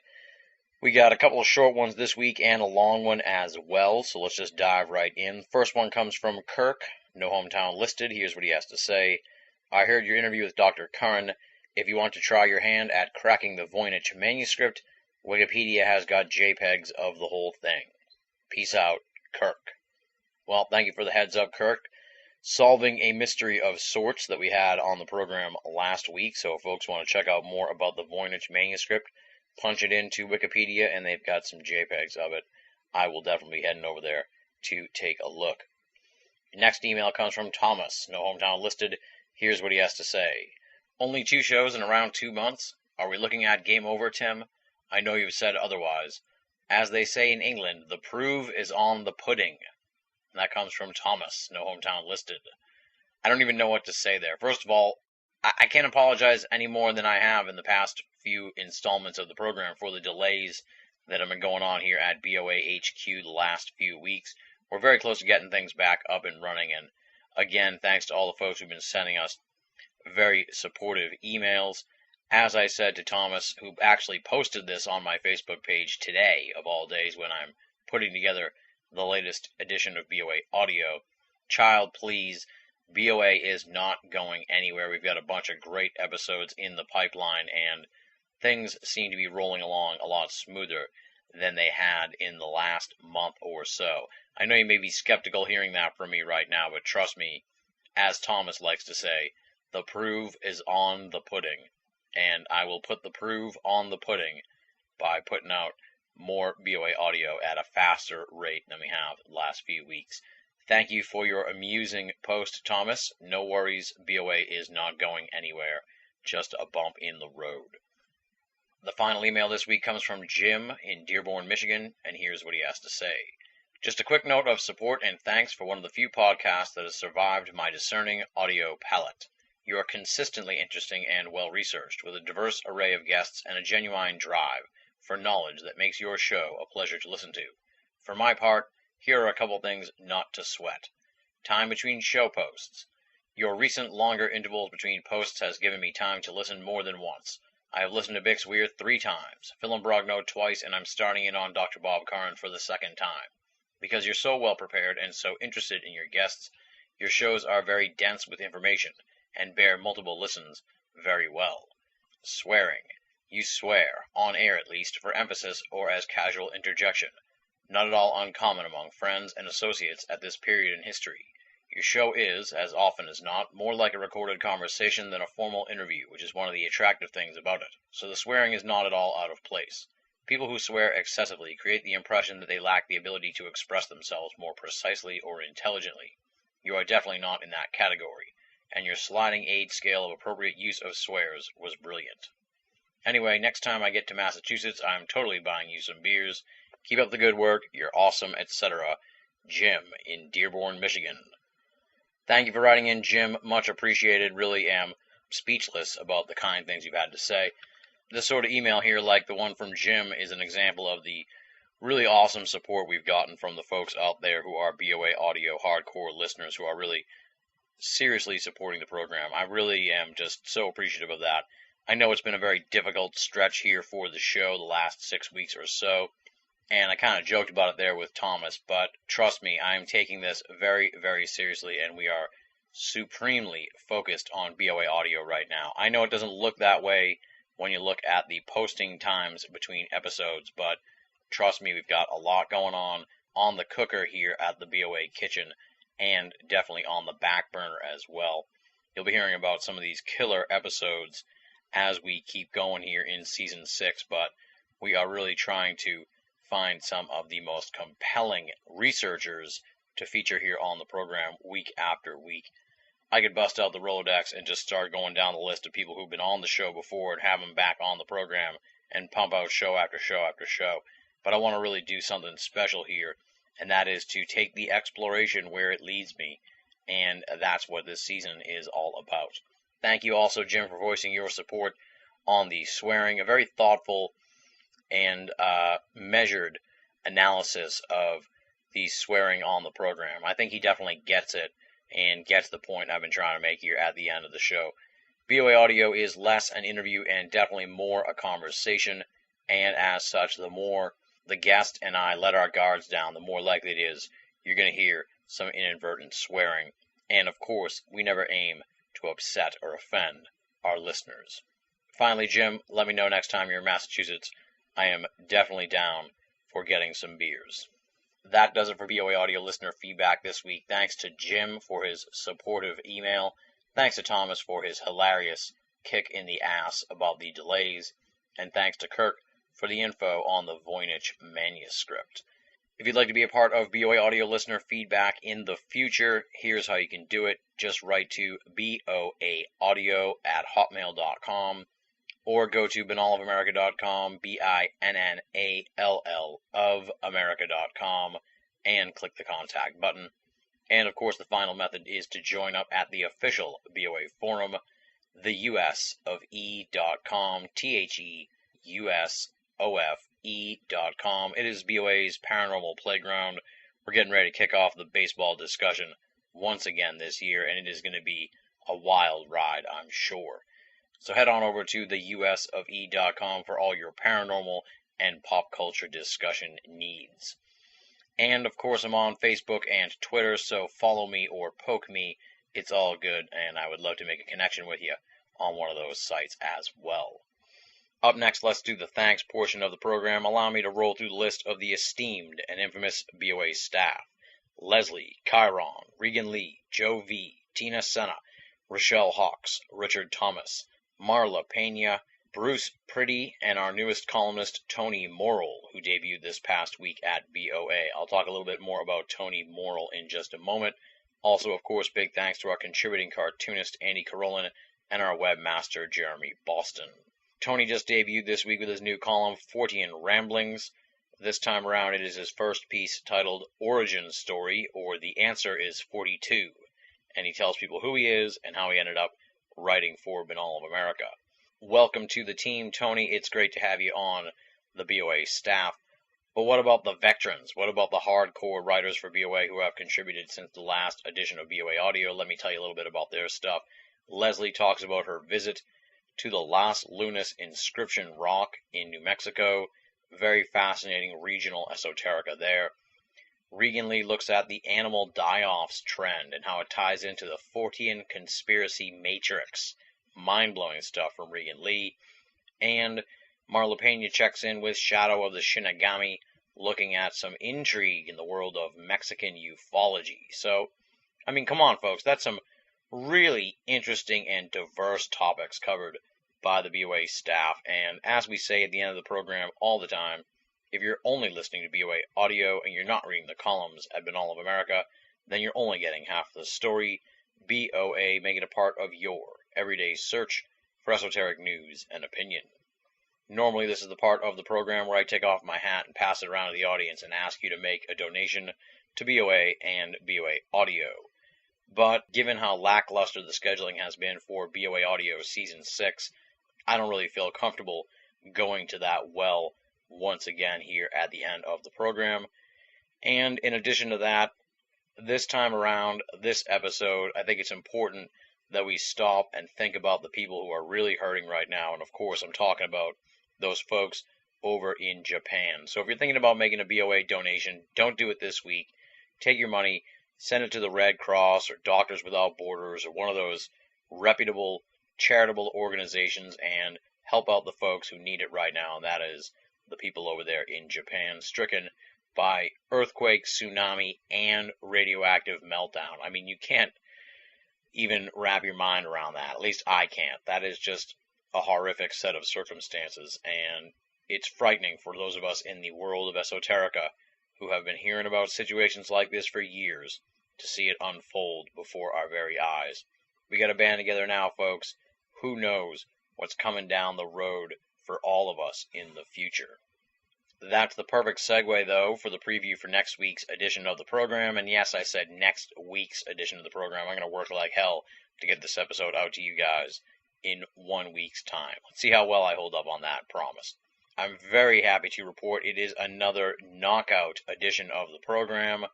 we got a couple of short ones this week and a long one as well, so let's just dive right in. First one comes from Kirk, no hometown listed. Here's what he has to say. I heard your interview with Dr. Curran. If you want to try your hand at cracking the Voynich manuscript, Wikipedia has got JPEGs of the whole thing. Peace out, Kirk. Well, thank you for the heads up, Kirk. Solving a mystery of sorts that we had on the program last week, so if folks want to check out more about the Voynich manuscript, punch it into Wikipedia, and they've got some JPEGs of it. I will definitely be heading over there to take a look. Next email comes from Thomas, no hometown listed. Here's what he has to say. Only 2 shows in around 2 months? Are we looking at game over, Tim? I know you've said otherwise. As they say in England, the proof is on the pudding. And that comes from Thomas, no hometown listed. I don't even know what to say there. First of all, I can't apologize any more than I have in the past few installments of the program for the delays that have been going on here at BoA HQ the last few weeks. We're very close to getting things back up and running, and again, thanks to all the folks who've been sending us very supportive emails. As I said to Thomas, who actually posted this on my Facebook page today, of all days, when I'm putting together the latest edition of BoA Audio, child, please BoA is not going anywhere. We've got a bunch of great episodes in the pipeline, and things seem to be rolling along a lot smoother than they had in the last month or so. I know you may be skeptical hearing that from me right now, but trust me, as Thomas likes to say, the proof is on the pudding, and I will put the proof on the pudding by putting out more BoA audio at a faster rate than we have the last few weeks. Thank you for your amusing post, Thomas. No worries, BoA is not going anywhere, just a bump in the road. The final email this week comes from Jim in Dearborn, Michigan, and here's what he has to say. Just a quick note of support and thanks for one of the few podcasts that has survived my discerning audio palette. You are consistently interesting and well-researched, with a diverse array of guests and a genuine drive for knowledge that makes your show a pleasure to listen to. For my part, here are a couple things not to sweat. Time between show posts. Your recent longer intervals between posts has given me time to listen more than once. I have listened to Bix Weir 3 times, Phil and Brogno twice, and I'm starting in on Dr. Bob Curran for the 2nd time. Because you're so well prepared and so interested in your guests, your shows are very dense with information and bear multiple listens very well. Swearing. You swear, on air at least, for emphasis or as casual interjection. Not at all uncommon among friends and associates at this period in history. Your show is, as often as not, more like a recorded conversation than a formal interview, which is one of the attractive things about it. So the swearing is not at all out of place. People who swear excessively create the impression that they lack the ability to express themselves more precisely or intelligently. You are definitely not in that category, and your sliding age scale of appropriate use of swears was brilliant. Anyway, next time I get to Massachusetts, I'm totally buying you some beers. Keep up the good work, you're awesome, etc. Jim in Dearborn, Michigan. Thank you for writing in, Jim. Much appreciated. Really am speechless about the kind things you've had to say. This sort of email here, like the one from Jim, is an example of the really awesome support we've gotten from the folks out there who are BoA audio hardcore listeners who are really seriously supporting the program. I really am just so appreciative of that. I know it's been a very difficult stretch here for the show the last 6 weeks or so, and I kind of joked about it there with Thomas, but trust me, I am taking this very, very seriously, and we are supremely focused on BoA audio right now. I know it doesn't look that way when you look at the posting times between episodes, but trust me, we've got a lot going on the cooker here at the BoA kitchen, and definitely on the back burner as well. You'll be hearing about some of these killer episodes as we keep going here in Season 6, but we are really trying to find some of the most compelling researchers to feature here on the program week after week. I could bust out the Rolodex and just start going down the list of people who've been on the show before and have them back on the program and pump out show after show after show. But I want to really do something special here, and that is to take the exploration where it leads me, and that's what this season is all about. Thank you also, Jim, for voicing your support on the swearing, a very thoughtful and measured analysis of the swearing on the program. I think he definitely gets it and gets the point I've been trying to make here at the end of the show. BoA audio is less an interview and definitely more a conversation, and as such, the more the guest and I let our guards down, the more likely it is you're going to hear some inadvertent swearing. And of course, we never aim to upset or offend our listeners. Finally, Jim, let me know next time you're in Massachusetts. I am definitely down for getting some beers. That does it for BoA audio listener feedback this week. Thanks to Jim for his supportive email. Thanks to Thomas for his hilarious kick in the ass about the delays. And thanks to Kirk for the info on the Voynich manuscript. If you'd like to be a part of BoA audio listener feedback in the future, here's how you can do it. Just write to boaaudio@hotmail.com or go to banalofamerica.com, BINNALL of America.com, and click the contact button. And of course, the final method is to join up at the official BoA forum, theUSofE.com, THEUSOFE.com. It is BoA's paranormal playground. We're getting ready to kick off the baseball discussion once again this year, and it is going to be a wild ride, I'm sure. So head on over to theUSofE.com for all your paranormal and pop culture discussion needs. And of course, I'm on Facebook and Twitter, so follow me or poke me it's all good, and I would love to make a connection with you on one of those sites as well. Up next, let's do the thanks portion of the program. Allow me to roll through the list of the esteemed and infamous BoA staff. Leslie, Chiron, Regan Lee, Joe V, Tina Senna, Rochelle Hawks, Richard Thomas, Marla Pena, Bruce Pretty, and our newest columnist, Tony Morrill, who debuted this past week at BoA. I'll talk a little bit more about Tony Morrill in just a moment. Also, of course, big thanks to our contributing cartoonist, Andy Carolin, and our webmaster, Jeremy Boston. Tony just debuted this week with his new column, Fortean Ramblings. This time around, it is his first piece titled Origin Story, or The Answer is 42. And he tells people who he is and how he ended up writing for Banal of America. Welcome to the team, Tony. It's great to have you on the BoA staff. But what about the veterans? What about the hardcore writers for BoA who have contributed since the last edition of BoA Audio? Let me tell you a little bit about their stuff. Leslie talks about her visit to the Las Lunas Inscription Rock in New Mexico. Very fascinating regional esoterica there. Regan Lee looks at the animal die-offs trend and how it ties into the Fortean conspiracy matrix. Mind-blowing stuff from Regan Lee. And Marla Pena checks in with Shadow of the Shinigami, looking at some intrigue in the world of Mexican ufology. So, I mean, come on, folks. That's some really interesting and diverse topics covered by the BoA staff. And as we say at the end of the program all the time, if you're only listening to BoA Audio and you're not reading the columns at Banal of America, then you're only getting half the story. BoA, make it a part of your everyday search for esoteric news and opinion. Normally, this is the part of the program where I take off my hat and pass it around to the audience and ask you to make a donation to BoA and BoA Audio. But given how lackluster the scheduling has been for BoA Audio Season 6, I don't really feel comfortable going to that well once again here at the end of the program. And in addition to that, this time around, this episode, I think it's important that we stop and think about the people who are really hurting right now. And of course, I'm talking about those folks over in Japan. So if you're thinking about making a BoA donation, don't do it this week. Take your money, send it to the Red Cross or Doctors Without Borders or one of those reputable charitable organizations and help out the folks who need it right now. And that is the people over there in Japan, stricken by earthquake, tsunami, and radioactive meltdown. I mean, you can't even wrap your mind around that. At least I can't. That is just a horrific set of circumstances, and it's frightening for those of us in the world of esoterica who have been hearing about situations like this for years to see it unfold before our very eyes. We got to band together now, folks. Who knows what's coming down the road for all of us in the future. That's the perfect segue, though, for the preview for next week's edition of the program. And yes, I said next week's edition of the program. I'm going to work like hell to get this episode out to you guys in 1 week's time. Let's see how well I hold up on that promise. I'm very happy to report it is another knockout edition of the program.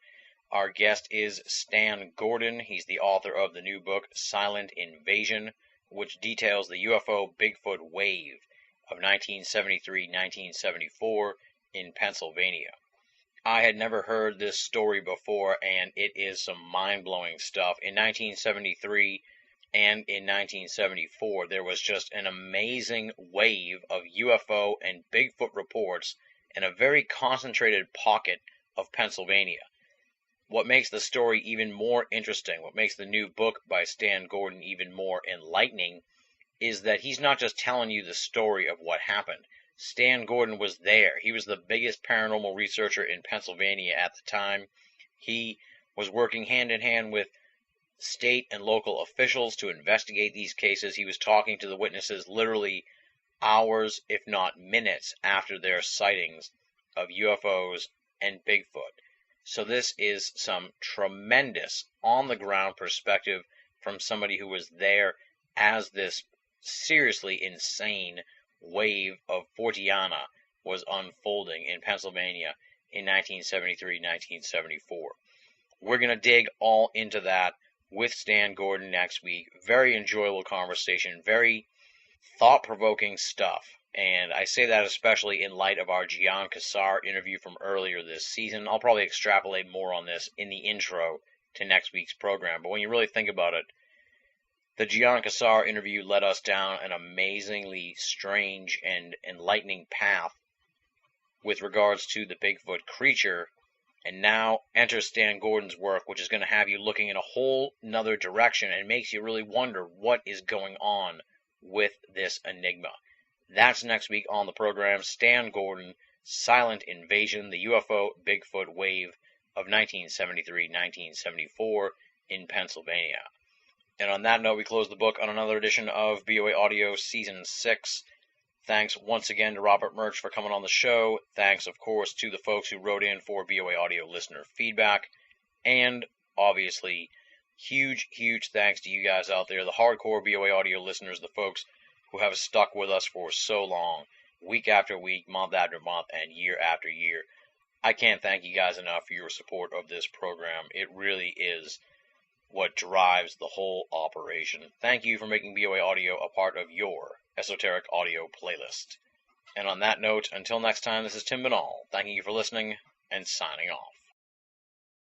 Our guest is Stan Gordon. He's the author of the new book, Silent Invasion, which details the UFO Bigfoot wave of 1973-1974 in Pennsylvania. I had never heard this story before, and it is some mind-blowing stuff. In 1973 and in 1974, there was just an amazing wave of UFO and Bigfoot reports in a very concentrated pocket of Pennsylvania. What makes the story even more interesting, what makes the new book by Stan Gordon even more enlightening, is that he's not just telling you the story of what happened. Stan Gordon was there. He was the biggest paranormal researcher in Pennsylvania at the time. He was working hand in hand with state and local officials to investigate these cases. He was talking to the witnesses literally hours, if not minutes, after their sightings of UFOs and Bigfoot. So this is some tremendous on-the-ground perspective from somebody who was there as this seriously insane wave of Forteana was unfolding in Pennsylvania in 1973-1974. We're going to dig all into that with Stan Gordon next week. Very enjoyable conversation, very thought-provoking stuff. And I say that especially in light of our Gian Cassar interview from earlier this season. I'll probably extrapolate more on this in the intro to next week's program. But when you really think about it, the Gian Cassar interview led us down an amazingly strange and enlightening path with regards to the Bigfoot creature. And now enter Stan Gordon's work, which is going to have you looking in a whole nother direction and makes you really wonder what is going on with this enigma. That's next week on the program. Stan Gordon, Silent Invasion, the UFO Bigfoot Wave of 1973-1974 in Pennsylvania. And on that note, we close the book on another edition of BoA Audio Season 6. Thanks once again to Robert Murch for coming on the show. Thanks, of course, to the folks who wrote in for BoA Audio listener feedback. And, obviously, huge thanks to you guys out there, the hardcore BoA Audio listeners, the folks who have stuck with us for so long, week after week, month after month, and year after year. I can't thank you guys enough for your support of this program. It really is what drives the whole operation. Thank you for making BoA Audio a part of your esoteric audio playlist. And on that note, until next time, this is Tim Banal, thanking you for listening and signing off.